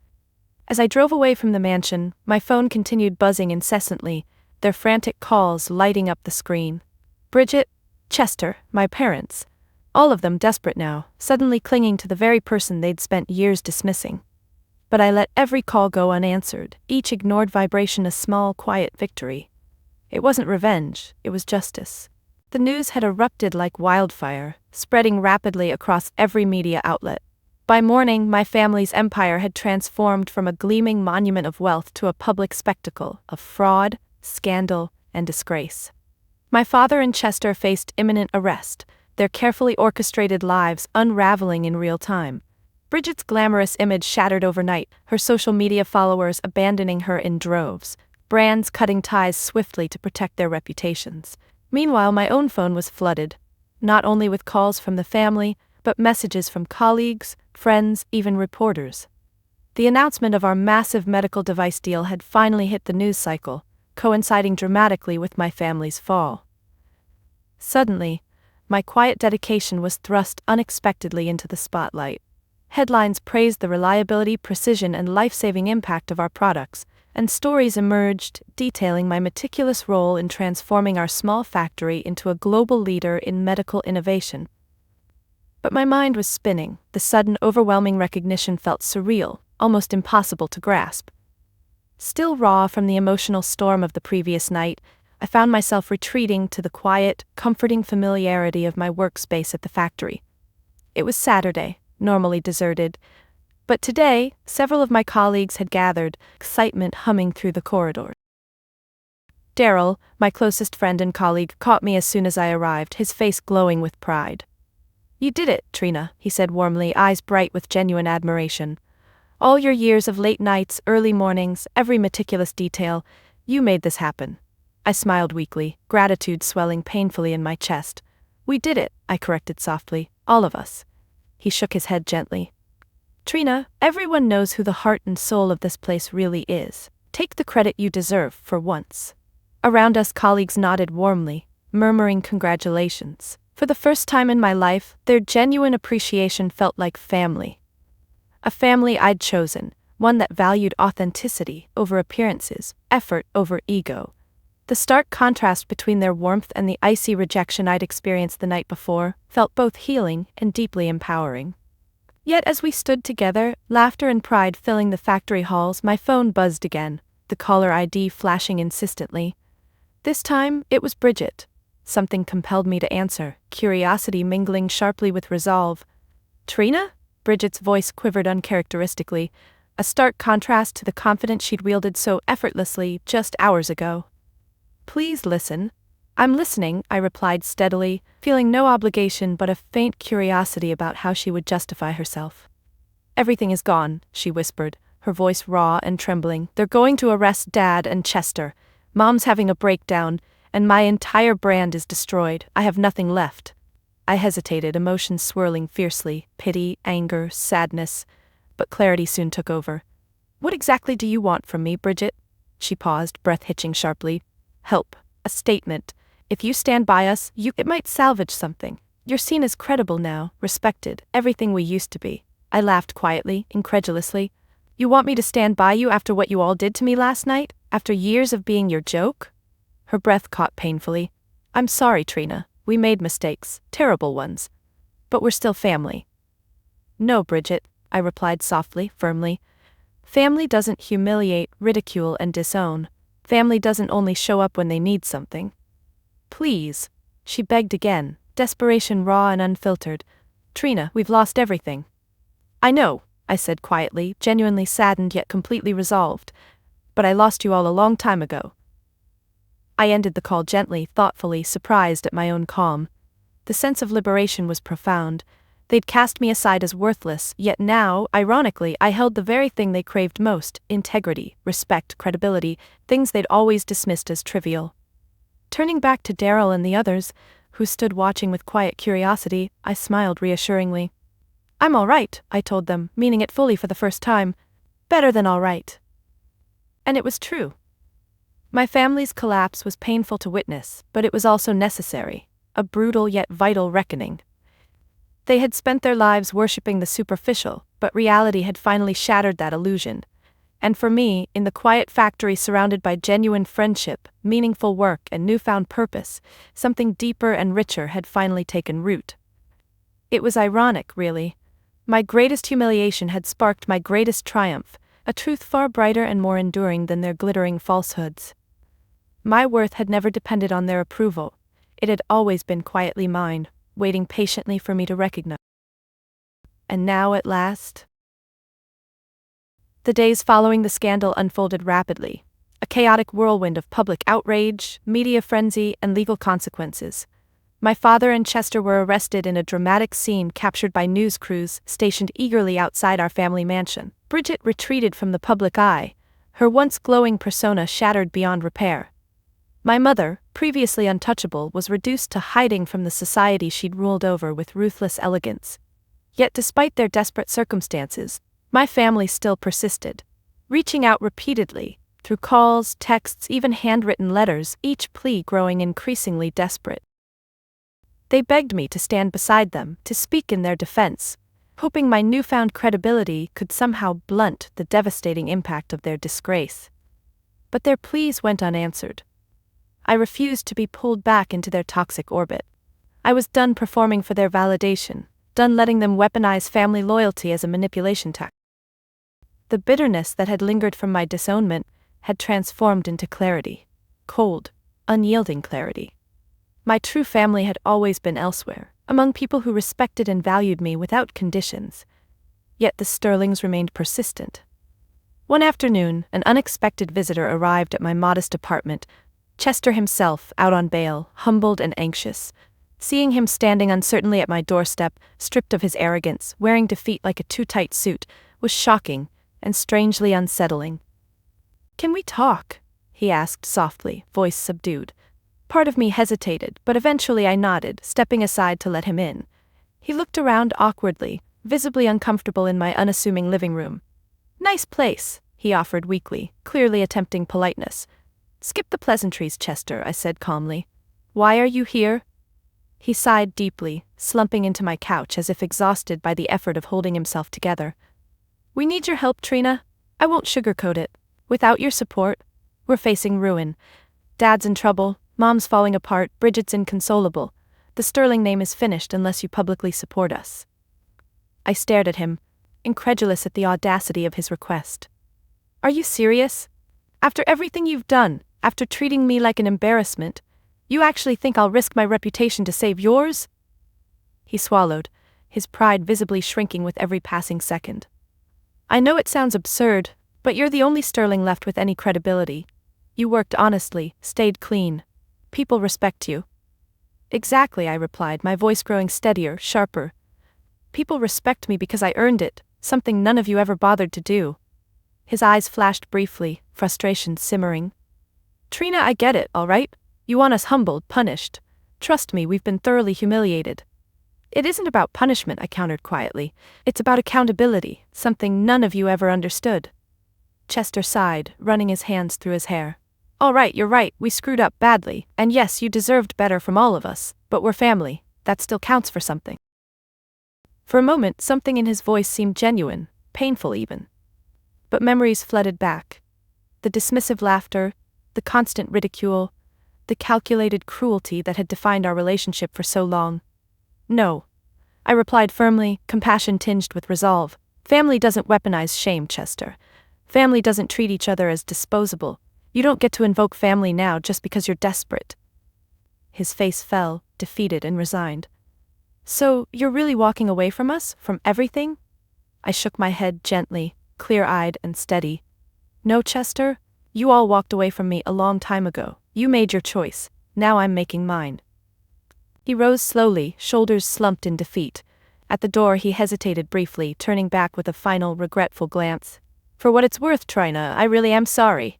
As I drove away from the mansion, my phone continued buzzing incessantly, their frantic calls lighting up the screen. Bridget, Chester, my parents, all of them desperate now, suddenly clinging to the very person they'd spent years dismissing. But I let every call go unanswered, each ignored vibration a small, quiet victory. It wasn't revenge, it was justice. The news had erupted like wildfire, spreading rapidly across every media outlet. By morning, my family's empire had transformed from a gleaming monument of wealth to a public spectacle of fraud, scandal, and disgrace. My father and Chester faced imminent arrest, their carefully orchestrated lives unraveling in real time. Bridget's glamorous image shattered overnight, her social media followers abandoning her in droves. brands cutting ties swiftly to protect their reputations. Meanwhile, my own phone was flooded, not only with calls from the family, but messages from colleagues, friends, even reporters. The announcement of our massive medical device deal had finally hit the news cycle, coinciding dramatically with my family's fall. Suddenly, my quiet dedication was thrust unexpectedly into the spotlight. Headlines praised the reliability, precision, and life-saving impact of our products, and stories emerged detailing my meticulous role in transforming our small factory into a global leader in medical innovation. But my mind was spinning. The sudden, overwhelming recognition felt surreal, almost impossible to grasp. Still raw from the emotional storm of the previous night, I found myself retreating to the quiet, comforting familiarity of my workspace at the factory. It was Saturday, normally deserted, but today, several of my colleagues had gathered, excitement humming through the corridors. Daryl, my closest friend and colleague, caught me as soon as I arrived, his face glowing with pride. "You did it, Trina," he said warmly, eyes bright with genuine admiration. "All your years of late nights, early mornings, every meticulous detail, you made this happen." I smiled weakly, gratitude swelling painfully in my chest. "We did it," I corrected softly, "all of us." He shook his head gently. "Trina, everyone knows who the heart and soul of this place really is. Take the credit you deserve for once." Around us, colleagues nodded warmly, murmuring congratulations. For the first time in my life, their genuine appreciation felt like family. A family I'd chosen, one that valued authenticity over appearances, effort over ego. The stark contrast between their warmth and the icy rejection I'd experienced the night before felt both healing and deeply empowering. Yet as we stood together, laughter and pride filling the factory halls, my phone buzzed again, the caller ID flashing insistently. This time, it was Bridget. Something compelled me to answer, curiosity mingling sharply with resolve. "Trina?" Bridget's voice quivered uncharacteristically, a stark contrast to the confidence she'd wielded so effortlessly just hours ago. "Please listen." "I'm listening," I replied steadily, feeling no obligation but a faint curiosity about how she would justify herself. "Everything is gone," she whispered, her voice raw and trembling. "They're going to arrest Dad and Chester. Mom's having a breakdown, and my entire brand is destroyed. I have nothing left." I hesitated, emotions swirling fiercely, pity, anger, sadness, but clarity soon took over. "What exactly do you want from me, Bridget?" She paused, breath hitching sharply. "Help. A statement. If you stand by us, it might salvage something. You're seen as credible now, respected, everything we used to be." I laughed quietly, incredulously. "You want me to stand by you after what you all did to me last night? After years of being your joke?" Her breath caught painfully. "I'm sorry, Trina. We made mistakes, terrible ones. But we're still family." "No, Bridget," I replied softly, firmly. "Family doesn't humiliate, ridicule, and disown. Family doesn't only show up when they need something." "Please," she begged again, desperation raw and unfiltered. "Trina, we've lost everything." "I know," I said quietly, genuinely saddened yet completely resolved. "But I lost you all a long time ago." I ended the call gently, thoughtfully, surprised at my own calm. The sense of liberation was profound. They'd cast me aside as worthless, yet now, ironically, I held the very thing they craved most: integrity, respect, credibility, things they'd always dismissed as trivial. Turning back to Daryl and the others, who stood watching with quiet curiosity, I smiled reassuringly. "I'm all right," I told them, meaning it fully for the first time. Better than all right. And it was true. My family's collapse was painful to witness, but it was also necessary, a brutal yet vital reckoning. They had spent their lives worshipping the superficial, but reality had finally shattered that illusion. And for me, in the quiet factory surrounded by genuine friendship, meaningful work, and newfound purpose, something deeper and richer had finally taken root. It was ironic, really. My greatest humiliation had sparked my greatest triumph, a truth far brighter and more enduring than their glittering falsehoods. My worth had never depended on their approval. It had always been quietly mine, waiting patiently for me to recognize. And now, at last? The days following the scandal unfolded rapidly, a chaotic whirlwind of public outrage, media frenzy, and legal consequences. My father and Chester were arrested in a dramatic scene captured by news crews stationed eagerly outside our family mansion. Bridget retreated from the public eye, her once glowing persona shattered beyond repair. My mother, previously untouchable, was reduced to hiding from the society she'd ruled over with ruthless elegance. Yet despite their desperate circumstances, my family still persisted, reaching out repeatedly, through calls, texts, even handwritten letters, each plea growing increasingly desperate. They begged me to stand beside them, to speak in their defense, hoping my newfound credibility could somehow blunt the devastating impact of their disgrace. But their pleas went unanswered. I refused to be pulled back into their toxic orbit. I was done performing for their validation, done letting them weaponize family loyalty as a manipulation tactic. The bitterness that had lingered from my disownment had transformed into clarity. Cold, unyielding clarity. My true family had always been elsewhere, among people who respected and valued me without conditions. Yet the Sterlings remained persistent. One afternoon, an unexpected visitor arrived at my modest apartment, Chester himself, out on bail, humbled and anxious. Seeing him standing uncertainly at my doorstep, stripped of his arrogance, wearing defeat like a too-tight suit, was shocking and strangely unsettling. "Can we talk?" he asked softly, voice subdued. Part of me hesitated, but eventually I nodded, stepping aside to let him in. He looked around awkwardly, visibly uncomfortable in my unassuming living room. "Nice place," he offered weakly, clearly attempting politeness. "Skip the pleasantries, Chester," I said calmly. "Why are you here?" He sighed deeply, slumping into my couch as if exhausted by the effort of holding himself together. "We need your help, Trina. I won't sugarcoat it. Without your support, we're facing ruin. Dad's in trouble, Mom's falling apart, Bridget's inconsolable. The Sterling name is finished unless you publicly support us." I stared at him, incredulous at the audacity of his request. "Are you serious? After everything you've done, after treating me like an embarrassment, you actually think I'll risk my reputation to save yours?" He swallowed, his pride visibly shrinking with every passing second. "I know it sounds absurd, but you're the only Sterling left with any credibility. You worked honestly, stayed clean. People respect you." "Exactly," I replied, my voice growing steadier, sharper. "People respect me because I earned it, something none of you ever bothered to do." His eyes flashed briefly, frustration simmering. "Trina, I get it, all right? You want us humbled, punished. Trust me, we've been thoroughly humiliated." "It isn't about punishment," I countered quietly. "It's about accountability, something none of you ever understood." Chester sighed, running his hands through his hair. "All right, you're right, we screwed up badly, and yes, you deserved better from all of us, but we're family, that still counts for something." For a moment, something in his voice seemed genuine, painful even. But memories flooded back. The dismissive laughter, the constant ridicule, the calculated cruelty that had defined our relationship for so long. "No," I replied firmly, compassion tinged with resolve. "Family doesn't weaponize shame, Chester. Family doesn't treat each other as disposable. You don't get to invoke family now just because you're desperate." His face fell, defeated and resigned. "So, you're really walking away from us, from everything?" I shook my head gently, clear-eyed and steady. "No, Chester, you all walked away from me a long time ago. You made your choice, now I'm making mine." He rose slowly, shoulders slumped in defeat. At the door he hesitated briefly, turning back with a final, regretful glance. "For what it's worth, Trina, I really am sorry."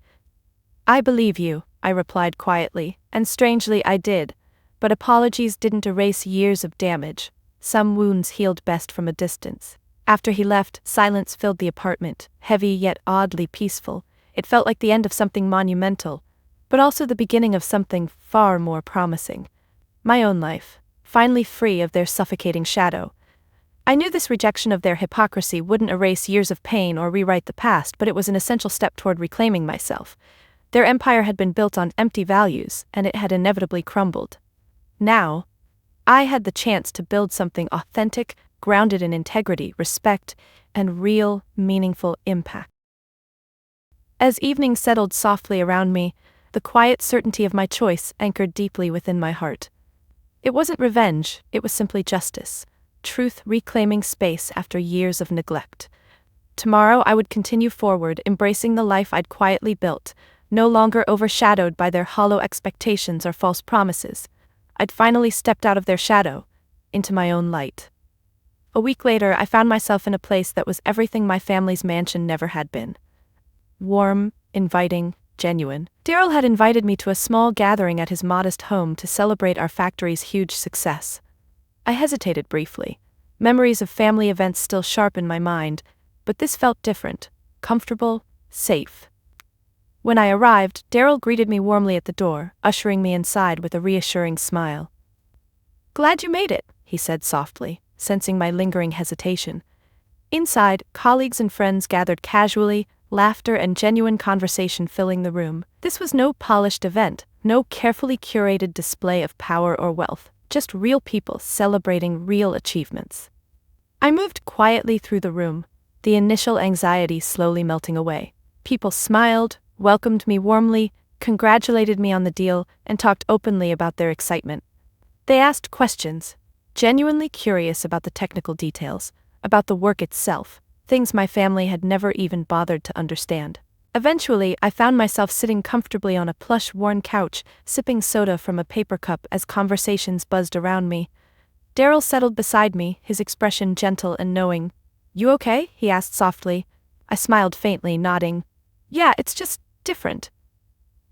"I believe you," I replied quietly, and strangely I did, but apologies didn't erase years of damage. Some wounds healed best from a distance. After he left, silence filled the apartment, heavy yet oddly peaceful. It felt like the end of something monumental, but also the beginning of something far more promising. My own life, finally free of their suffocating shadow. I knew this rejection of their hypocrisy wouldn't erase years of pain or rewrite the past, but it was an essential step toward reclaiming myself. Their empire had been built on empty values, and it had inevitably crumbled. Now, I had the chance to build something authentic, grounded in integrity, respect, and real, meaningful impact. As evening settled softly around me, the quiet certainty of my choice anchored deeply within my heart. It wasn't revenge, it was simply justice. Truth reclaiming space after years of neglect. Tomorrow I would continue forward, embracing the life I'd quietly built, no longer overshadowed by their hollow expectations or false promises. I'd finally stepped out of their shadow, into my own light. A week later, I found myself in a place that was everything my family's mansion never had been. Warm, inviting, genuine. Daryl had invited me to a small gathering at his modest home to celebrate our factory's huge success. I hesitated briefly. Memories of family events still sharp in my mind, but this felt different, comfortable, safe. When I arrived, Daryl greeted me warmly at the door, ushering me inside with a reassuring smile. "Glad you made it," he said softly, sensing my lingering hesitation. Inside, colleagues and friends gathered casually, laughter and genuine conversation filling the room. This was no polished event, no carefully curated display of power or wealth, just real people celebrating real achievements. I moved quietly through the room, the initial anxiety slowly melting away. People smiled, welcomed me warmly, congratulated me on the deal, and talked openly about their excitement. They asked questions, genuinely curious about the technical details, about the work itself, things my family had never even bothered to understand. Eventually, I found myself sitting comfortably on a plush worn couch, sipping soda from a paper cup as conversations buzzed around me. Daryl settled beside me, his expression gentle and knowing. "You okay?" he asked softly. I smiled faintly, nodding. "Yeah, it's just different."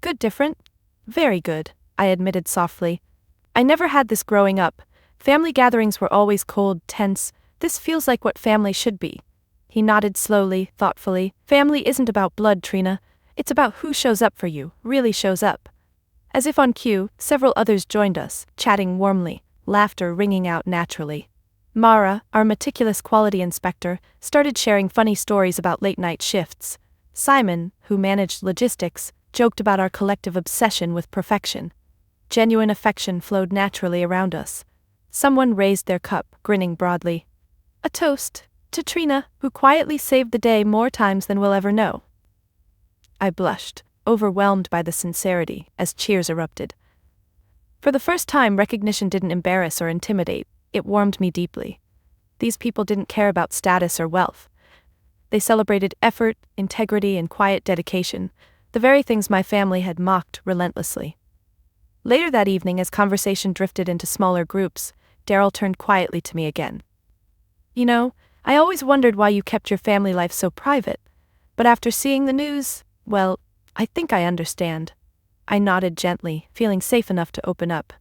"Good different?" "Very good," I admitted softly. "I never had this growing up. Family gatherings were always cold, tense. This feels like what family should be." He nodded slowly, thoughtfully. "Family isn't about blood, Trina. It's about who shows up for you, really shows up." As if on cue, several others joined us, chatting warmly, laughter ringing out naturally. Mara, our meticulous quality inspector, started sharing funny stories about late-night shifts. Simon, who managed logistics, joked about our collective obsession with perfection. Genuine affection flowed naturally around us. Someone raised their cup, grinning broadly. "A toast to Trina, who quietly saved the day more times than we'll ever know." I blushed, overwhelmed by the sincerity, as cheers erupted. For the first time, recognition didn't embarrass or intimidate, it warmed me deeply. These people didn't care about status or wealth. They celebrated effort, integrity, and quiet dedication, the very things my family had mocked relentlessly. Later that evening, as conversation drifted into smaller groups, Daryl turned quietly to me again. "You know, I always wondered why you kept your family life so private, but after seeing the news, well, I think I understand." I nodded gently, feeling safe enough to open up.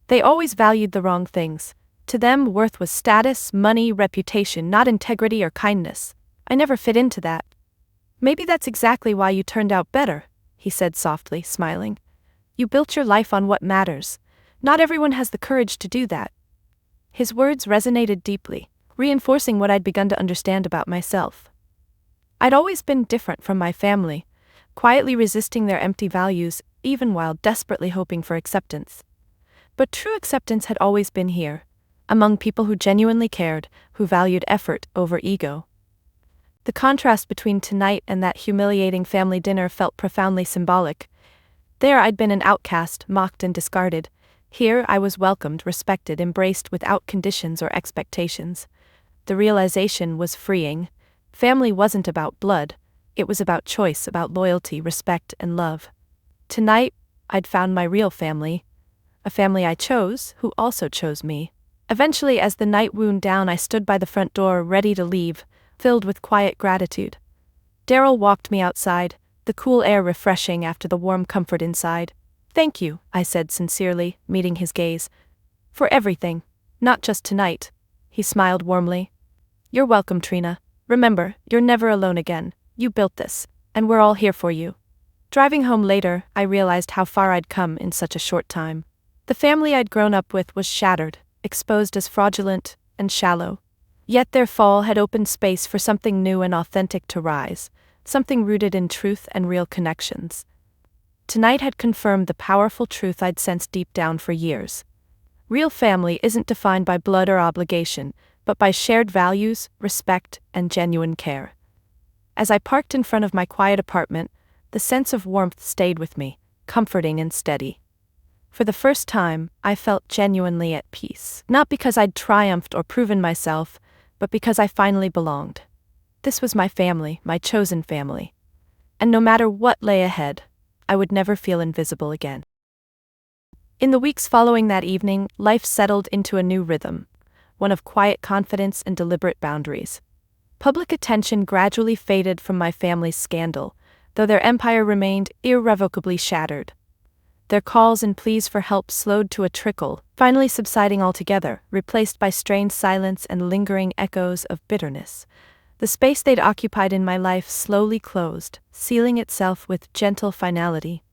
They always valued the wrong things. To them, worth was status, money, reputation, not integrity or kindness. I never fit into that. "Maybe that's exactly why you turned out better," he said softly, smiling. "You built your life on what matters. Not everyone has the courage to do that." His words resonated deeply, reinforcing what I'd begun to understand about myself. I'd always been different from my family, quietly resisting their empty values, even while desperately hoping for acceptance. But true acceptance had always been here, among people who genuinely cared, who valued effort over ego. The contrast between tonight and that humiliating family dinner felt profoundly symbolic. There I'd been an outcast, mocked and discarded. Here I was welcomed, respected, embraced without conditions or expectations. The realization was freeing. Family wasn't about blood. It was about choice, about loyalty, respect, and love. Tonight, I'd found my real family. A family I chose, who also chose me. Eventually, as the night wound down, I stood by the front door, ready to leave, filled with quiet gratitude. Daryl walked me outside, the cool air refreshing after the warm comfort inside. "Thank you," I said sincerely, meeting his gaze. "For everything. Not just tonight." He smiled warmly. "You're welcome, Trina. Remember, you're never alone again. You built this, and we're all here for you." Driving home later, I realized how far I'd come in such a short time. The family I'd grown up with was shattered, exposed as fraudulent and shallow. Yet their fall had opened space for something new and authentic to rise, something rooted in truth and real connections. Tonight had confirmed the powerful truth I'd sensed deep down for years. Real family isn't defined by blood or obligation, but by shared values, respect, and genuine care. As I parked in front of my quiet apartment, the sense of warmth stayed with me, comforting and steady. For the first time, I felt genuinely at peace. Not because I'd triumphed or proven myself, but because I finally belonged. This was my family, my chosen family. And no matter what lay ahead, I would never feel invisible again. In the weeks following that evening, life settled into a new rhythm, one of quiet confidence and deliberate boundaries. Public attention gradually faded from my family's scandal, though their empire remained irrevocably shattered. Their calls and pleas for help slowed to a trickle, finally subsiding altogether, replaced by strained silence and lingering echoes of bitterness. The space they'd occupied in my life slowly closed, sealing itself with gentle finality.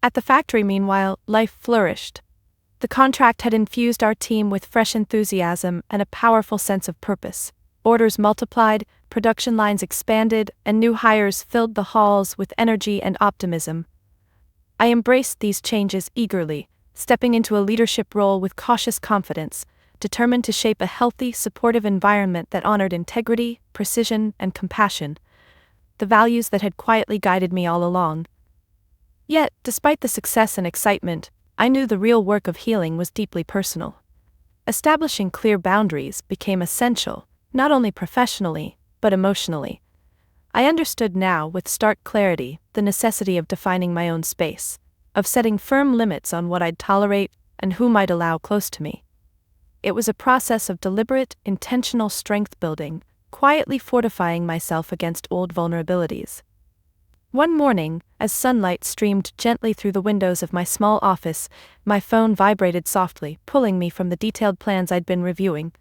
At the factory, meanwhile, life flourished. The contract had infused our team with fresh enthusiasm and a powerful sense of purpose. Orders multiplied, production lines expanded, and new hires filled the halls with energy and optimism. I embraced these changes eagerly, stepping into a leadership role with cautious confidence, determined to shape a healthy, supportive environment that honored integrity, precision, and compassion, the values that had quietly guided me all along. Yet, despite the success and excitement, I knew the real work of healing was deeply personal. Establishing clear boundaries became essential, not only professionally, but emotionally. I understood now, with stark clarity, the necessity of defining my own space, of setting firm limits on what I'd tolerate and whom I'd allow close to me. It was a process of deliberate, intentional strength building, quietly fortifying myself against old vulnerabilities. One morning, as sunlight streamed gently through the windows of my small office, my phone vibrated softly, pulling me from the detailed plans I'd been reviewing.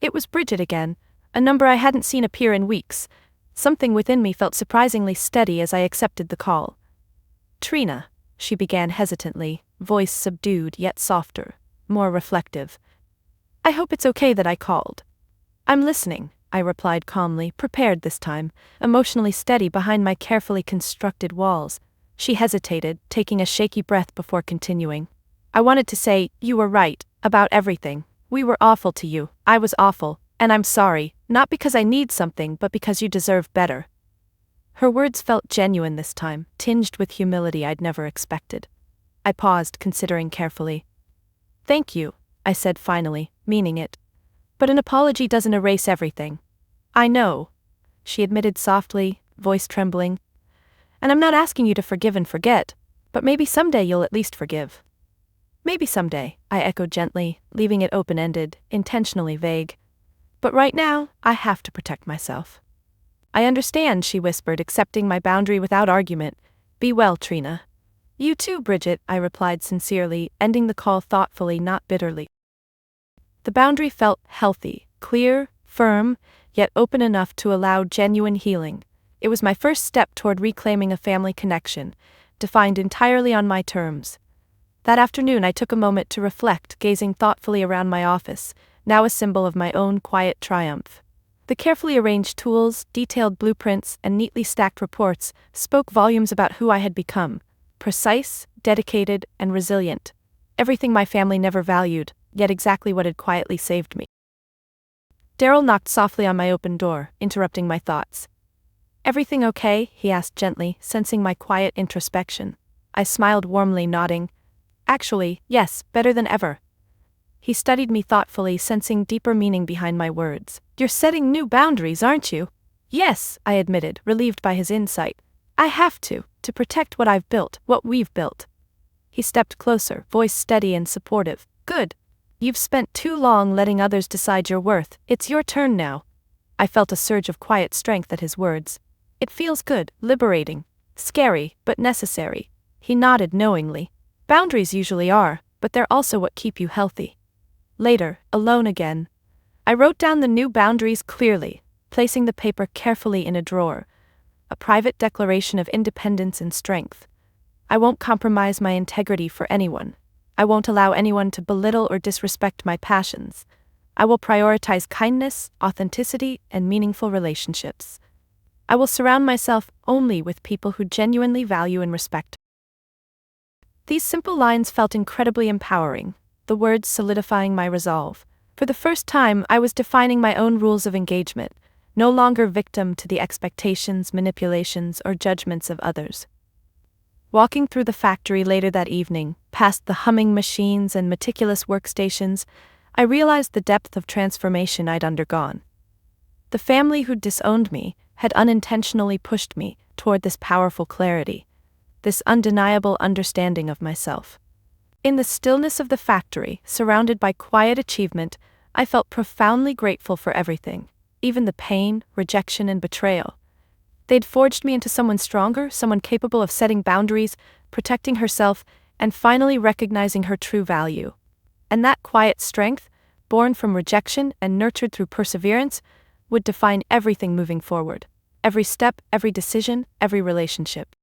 It was Bridget again, a number I hadn't seen appear in weeks. Something within me felt surprisingly steady as I accepted the call. "Trina," she began hesitantly, voice subdued yet softer, more reflective. "I hope it's okay that I called." "I'm listening," I replied calmly, prepared this time, emotionally steady behind my carefully constructed walls. She hesitated, taking a shaky breath before continuing. "I wanted to say, you were right, about everything. We were awful to you, I was awful, and I'm sorry, not because I need something but because you deserve better." Her words felt genuine this time, tinged with humility I'd never expected. I paused, considering carefully. "Thank you," I said finally, meaning it. "But an apology doesn't erase everything." "I know," she admitted softly, voice trembling. "And I'm not asking you to forgive and forget, but maybe someday you'll at least forgive." "Maybe someday," I echoed gently, leaving it open-ended, intentionally vague. "But right now, I have to protect myself." "I understand," she whispered, accepting my boundary without argument. "Be well, Trina." "You too, Bridget," I replied sincerely, ending the call thoughtfully, not bitterly. The boundary felt healthy, clear, firm, yet open enough to allow genuine healing. It was my first step toward reclaiming a family connection, defined entirely on my terms. That afternoon I took a moment to reflect, gazing thoughtfully around my office, now a symbol of my own quiet triumph. The carefully arranged tools, detailed blueprints, and neatly stacked reports spoke volumes about who I had become: precise, dedicated, and resilient. Everything my family never valued, yet exactly what had quietly saved me. Daryl knocked softly on my open door, interrupting my thoughts. "Everything okay?" he asked gently, sensing my quiet introspection. I smiled warmly, nodding. "Actually, yes, better than ever." He studied me thoughtfully, sensing deeper meaning behind my words. "You're setting new boundaries, aren't you?" "Yes," I admitted, relieved by his insight. "I have to protect what I've built, what we've built." He stepped closer, voice steady and supportive. "Good. You've spent too long letting others decide your worth. It's your turn now." I felt a surge of quiet strength at his words. "It feels good, liberating. Scary, but necessary." He nodded knowingly. "Boundaries usually are, but they're also what keep you healthy." Later, alone again, I wrote down the new boundaries clearly, placing the paper carefully in a drawer. A private declaration of independence and strength. I won't compromise my integrity for anyone. I won't allow anyone to belittle or disrespect my passions. I will prioritize kindness, authenticity, and meaningful relationships. I will surround myself only with people who genuinely value and respect. These simple lines felt incredibly empowering, the words solidifying my resolve. For the first time, I was defining my own rules of engagement, no longer victim to the expectations, manipulations, or judgments of others. Walking through the factory later that evening, past the humming machines and meticulous workstations, I realized the depth of transformation I'd undergone. The family who'd disowned me had unintentionally pushed me toward this powerful clarity, this undeniable understanding of myself. In the stillness of the factory, surrounded by quiet achievement, I felt profoundly grateful for everything, even the pain, rejection, and betrayal. They'd forged me into someone stronger, someone capable of setting boundaries, protecting herself, and finally recognizing her true value. And that quiet strength, born from rejection and nurtured through perseverance, would define everything moving forward. Every step, every decision, every relationship.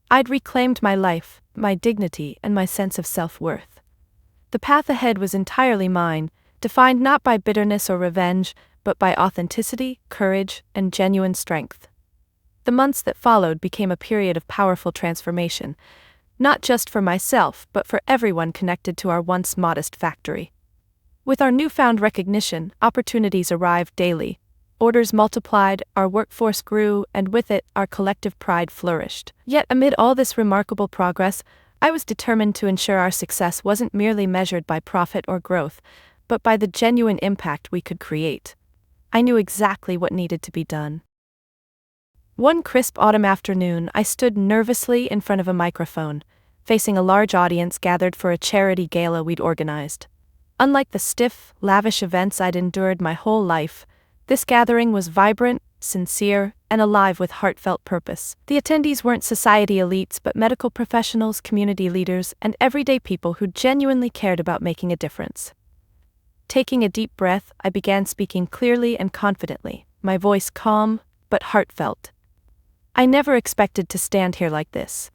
I'd reclaimed my life, my dignity, and my sense of self-worth. The path ahead was entirely mine, defined not by bitterness or revenge, but by authenticity, courage, and genuine strength. The months that followed became a period of powerful transformation, not just for myself, but for everyone connected to our once modest factory. With our newfound recognition, opportunities arrived daily. Orders multiplied, our workforce grew, and with it, our collective pride flourished. Yet amid all this remarkable progress, I was determined to ensure our success wasn't merely measured by profit or growth, but by the genuine impact we could create. I knew exactly what needed to be done. One crisp autumn afternoon, I stood nervously in front of a microphone, facing a large audience gathered for a charity gala we'd organized. Unlike the stiff, lavish events I'd endured my whole life, this gathering was vibrant, sincere, and alive with heartfelt purpose. The attendees weren't society elites but medical professionals, community leaders, and everyday people who genuinely cared about making a difference. Taking a deep breath, I began speaking clearly and confidently, my voice calm but heartfelt. I never expected to stand here like this.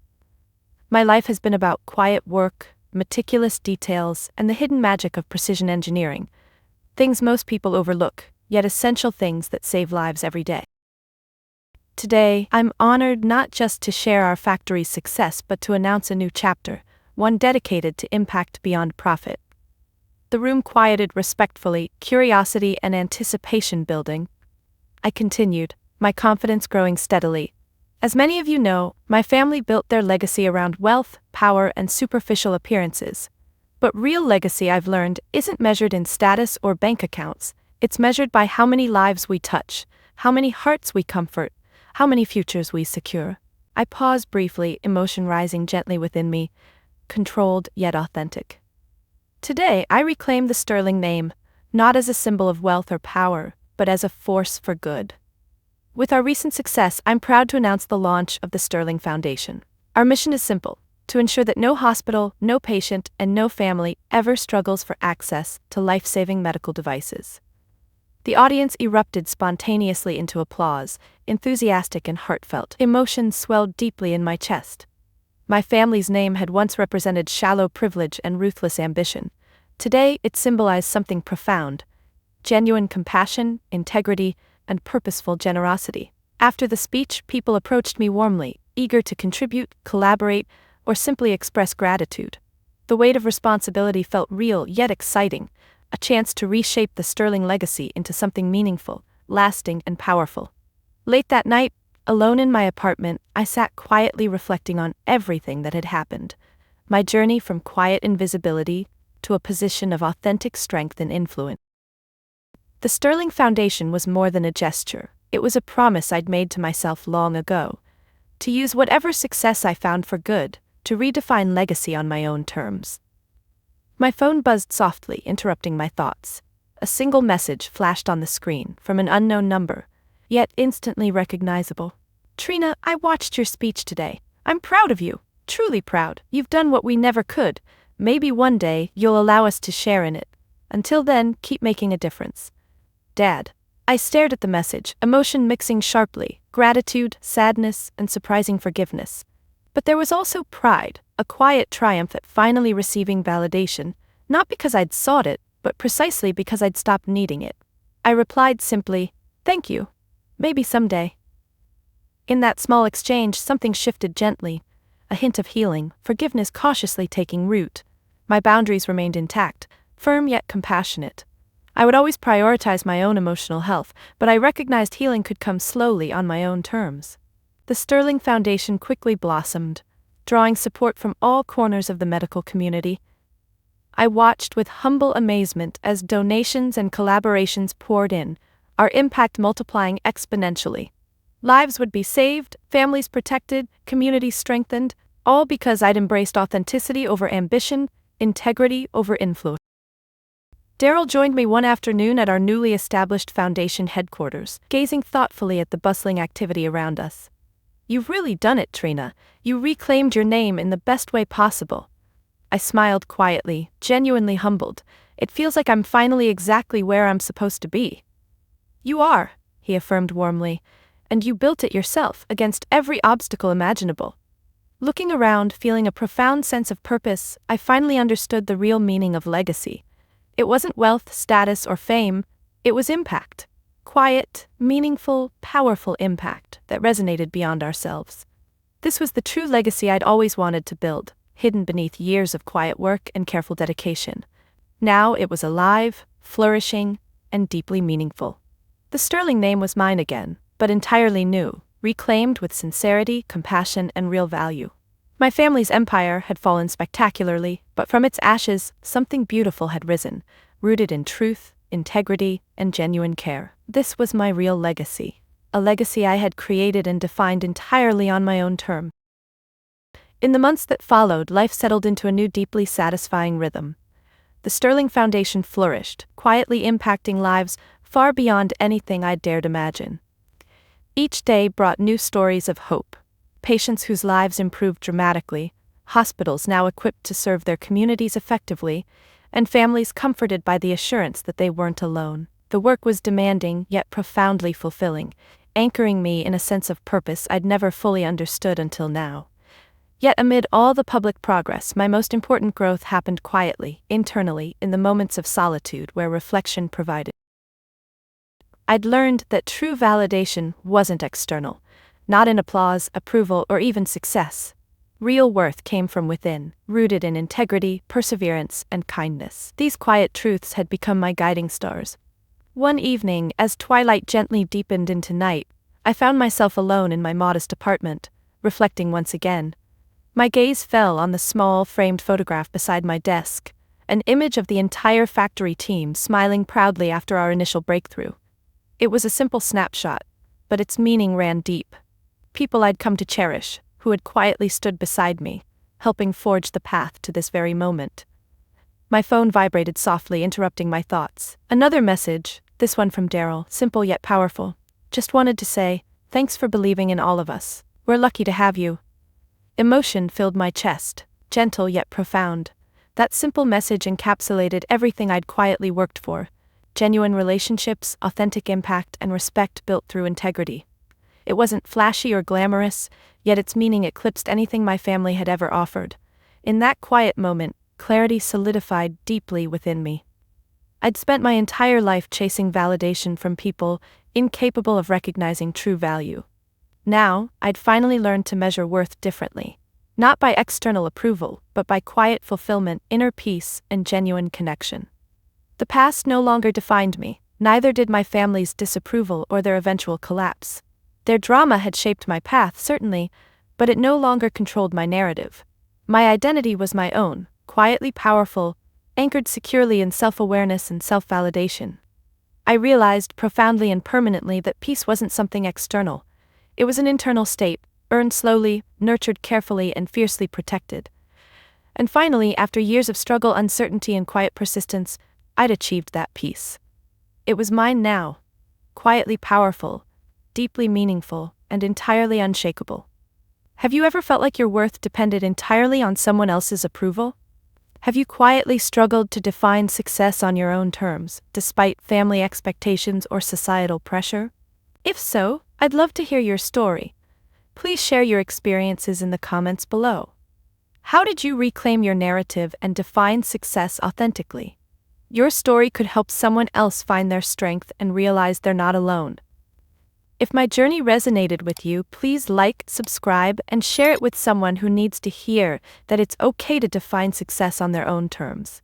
My life has been about quiet work, meticulous details, and the hidden magic of precision engineering, things most people overlook, yet essential things that save lives every day. Today, I'm honored not just to share our factory's success but to announce a new chapter, one dedicated to impact beyond profit. The room quieted respectfully, curiosity and anticipation building. I continued, my confidence growing steadily. As many of you know, my family built their legacy around wealth, power, and superficial appearances. But real legacy, I've learned, isn't measured in status or bank accounts. It's measured by how many lives we touch, how many hearts we comfort, how many futures we secure. I paused briefly, emotion rising gently within me, controlled yet authentic. Today, I reclaim the Sterling name, not as a symbol of wealth or power, but as a force for good. With our recent success, I'm proud to announce the launch of the Sterling Foundation. Our mission is simple: to ensure that no hospital, no patient, and no family ever struggles for access to life-saving medical devices. The audience erupted spontaneously into applause, enthusiastic and heartfelt. Emotions swelled deeply in my chest. My family's name had once represented shallow privilege and ruthless ambition. Today, it symbolized something profound: genuine compassion, integrity, and purposeful generosity. After the speech, people approached me warmly, eager to contribute, collaborate, or simply express gratitude. The weight of responsibility felt real yet exciting, a chance to reshape the Sterling legacy into something meaningful, lasting, and powerful. Late that night, alone in my apartment, I sat quietly reflecting on everything that had happened. My journey from quiet invisibility to a position of authentic strength and influence. The Sterling Foundation was more than a gesture. It was a promise I'd made to myself long ago, to use whatever success I found for good, to redefine legacy on my own terms. My phone buzzed softly, interrupting my thoughts. A single message flashed on the screen, from an unknown number, yet instantly recognizable. "Trina, I watched your speech today. I'm proud of you, truly proud. You've done what we never could. Maybe one day you'll allow us to share in it. Until then, keep making a difference. Dad." I stared at the message, emotion mixing sharply, gratitude, sadness, and surprising forgiveness. But there was also pride, a quiet triumph at finally receiving validation, not because I'd sought it, but precisely because I'd stopped needing it. I replied simply, "Thank you. Maybe someday." In that small exchange, something shifted gently, a hint of healing, forgiveness cautiously taking root. My boundaries remained intact, firm yet compassionate. I would always prioritize my own emotional health, but I recognized healing could come slowly on my own terms. The Sterling Foundation quickly blossomed, drawing support from all corners of the medical community. I watched with humble amazement as donations and collaborations poured in, our impact multiplying exponentially. Lives would be saved, families protected, communities strengthened, all because I'd embraced authenticity over ambition, integrity over influence. Daryl joined me one afternoon at our newly established foundation headquarters, gazing thoughtfully at the bustling activity around us. "You've really done it, Trina. You reclaimed your name in the best way possible." I smiled quietly, genuinely humbled. It feels like I'm finally exactly where I'm supposed to be. "You are," he affirmed warmly, "and you built it yourself, against every obstacle imaginable." Looking around, feeling a profound sense of purpose, I finally understood the real meaning of legacy. It wasn't wealth, status, or fame, it was impact. Quiet, meaningful, powerful impact that resonated beyond ourselves. This was the true legacy I'd always wanted to build, hidden beneath years of quiet work and careful dedication. Now it was alive, flourishing, and deeply meaningful. The sterling name was mine again, but entirely new, reclaimed with sincerity, compassion, and real value. My family's empire had fallen spectacularly, but from its ashes, something beautiful had risen, rooted in truth, integrity, and genuine care. This was my real legacy, a legacy I had created and defined entirely on my own terms. In the months that followed, life settled into a new, deeply satisfying rhythm. The Sterling Foundation flourished, quietly impacting lives far beyond anything I'd dared imagine. Each day brought new stories of hope. Patients whose lives improved dramatically, hospitals now equipped to serve their communities effectively, and families comforted by the assurance that they weren't alone. The work was demanding, yet profoundly fulfilling, anchoring me in a sense of purpose I'd never fully understood until now. Yet amid all the public progress, my most important growth happened quietly, internally, in the moments of solitude where reflection provided. I'd learned that true validation wasn't external, not in applause, approval, or even success. Real worth came from within, rooted in integrity, perseverance, and kindness. These quiet truths had become my guiding stars. One evening, as twilight gently deepened into night, I found myself alone in my modest apartment, reflecting once again. My gaze fell on the small, framed photograph beside my desk, an image of the entire factory team smiling proudly after our initial breakthrough. It was a simple snapshot, but its meaning ran deep. People I'd come to cherish, who had quietly stood beside me, helping forge the path to this very moment. My phone vibrated softly, interrupting my thoughts. Another message, this one from Daryl, simple yet powerful. "Just wanted to say, thanks for believing in all of us. We're lucky to have you." Emotion filled my chest, gentle yet profound. That simple message encapsulated everything I'd quietly worked for: genuine relationships, authentic impact, and respect built through integrity. It wasn't flashy or glamorous, yet its meaning eclipsed anything my family had ever offered. In that quiet moment, clarity solidified deeply within me. I'd spent my entire life chasing validation from people incapable of recognizing true value. Now, I'd finally learned to measure worth differently. Not by external approval, but by quiet fulfillment, inner peace, and genuine connection. The past no longer defined me, neither did my family's disapproval or their eventual collapse. Their drama had shaped my path, certainly, but it no longer controlled my narrative. My identity was my own, quietly powerful, anchored securely in self-awareness and self-validation. I realized profoundly and permanently that peace wasn't something external. It was an internal state, earned slowly, nurtured carefully, and fiercely protected. And finally, after years of struggle, uncertainty, and quiet persistence, I'd achieved that peace. It was mine now, quietly powerful, deeply meaningful, and entirely unshakable. Have you ever felt like your worth depended entirely on someone else's approval? Have you quietly struggled to define success on your own terms, despite family expectations or societal pressure? If so, I'd love to hear your story. Please share your experiences in the comments below. How did you reclaim your narrative and define success authentically? Your story could help someone else find their strength and realize they're not alone. If my journey resonated with you, please like, subscribe, and share it with someone who needs to hear that it's okay to define success on their own terms.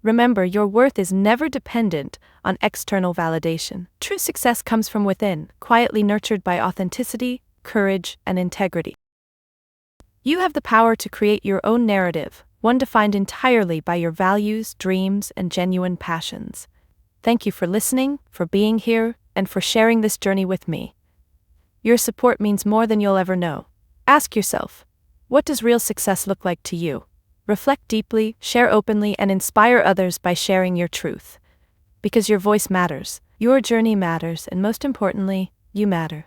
Remember, your worth is never dependent on external validation. True success comes from within, quietly nurtured by authenticity, courage, and integrity. You have the power to create your own narrative, one defined entirely by your values, dreams, and genuine passions. Thank you for listening, for being here, and for sharing this journey with me. Your support means more than you'll ever know. Ask yourself, what does real success look like to you? Reflect deeply, share openly, and inspire others by sharing your truth. because your voice matters, your journey matters, and most importantly, you matter.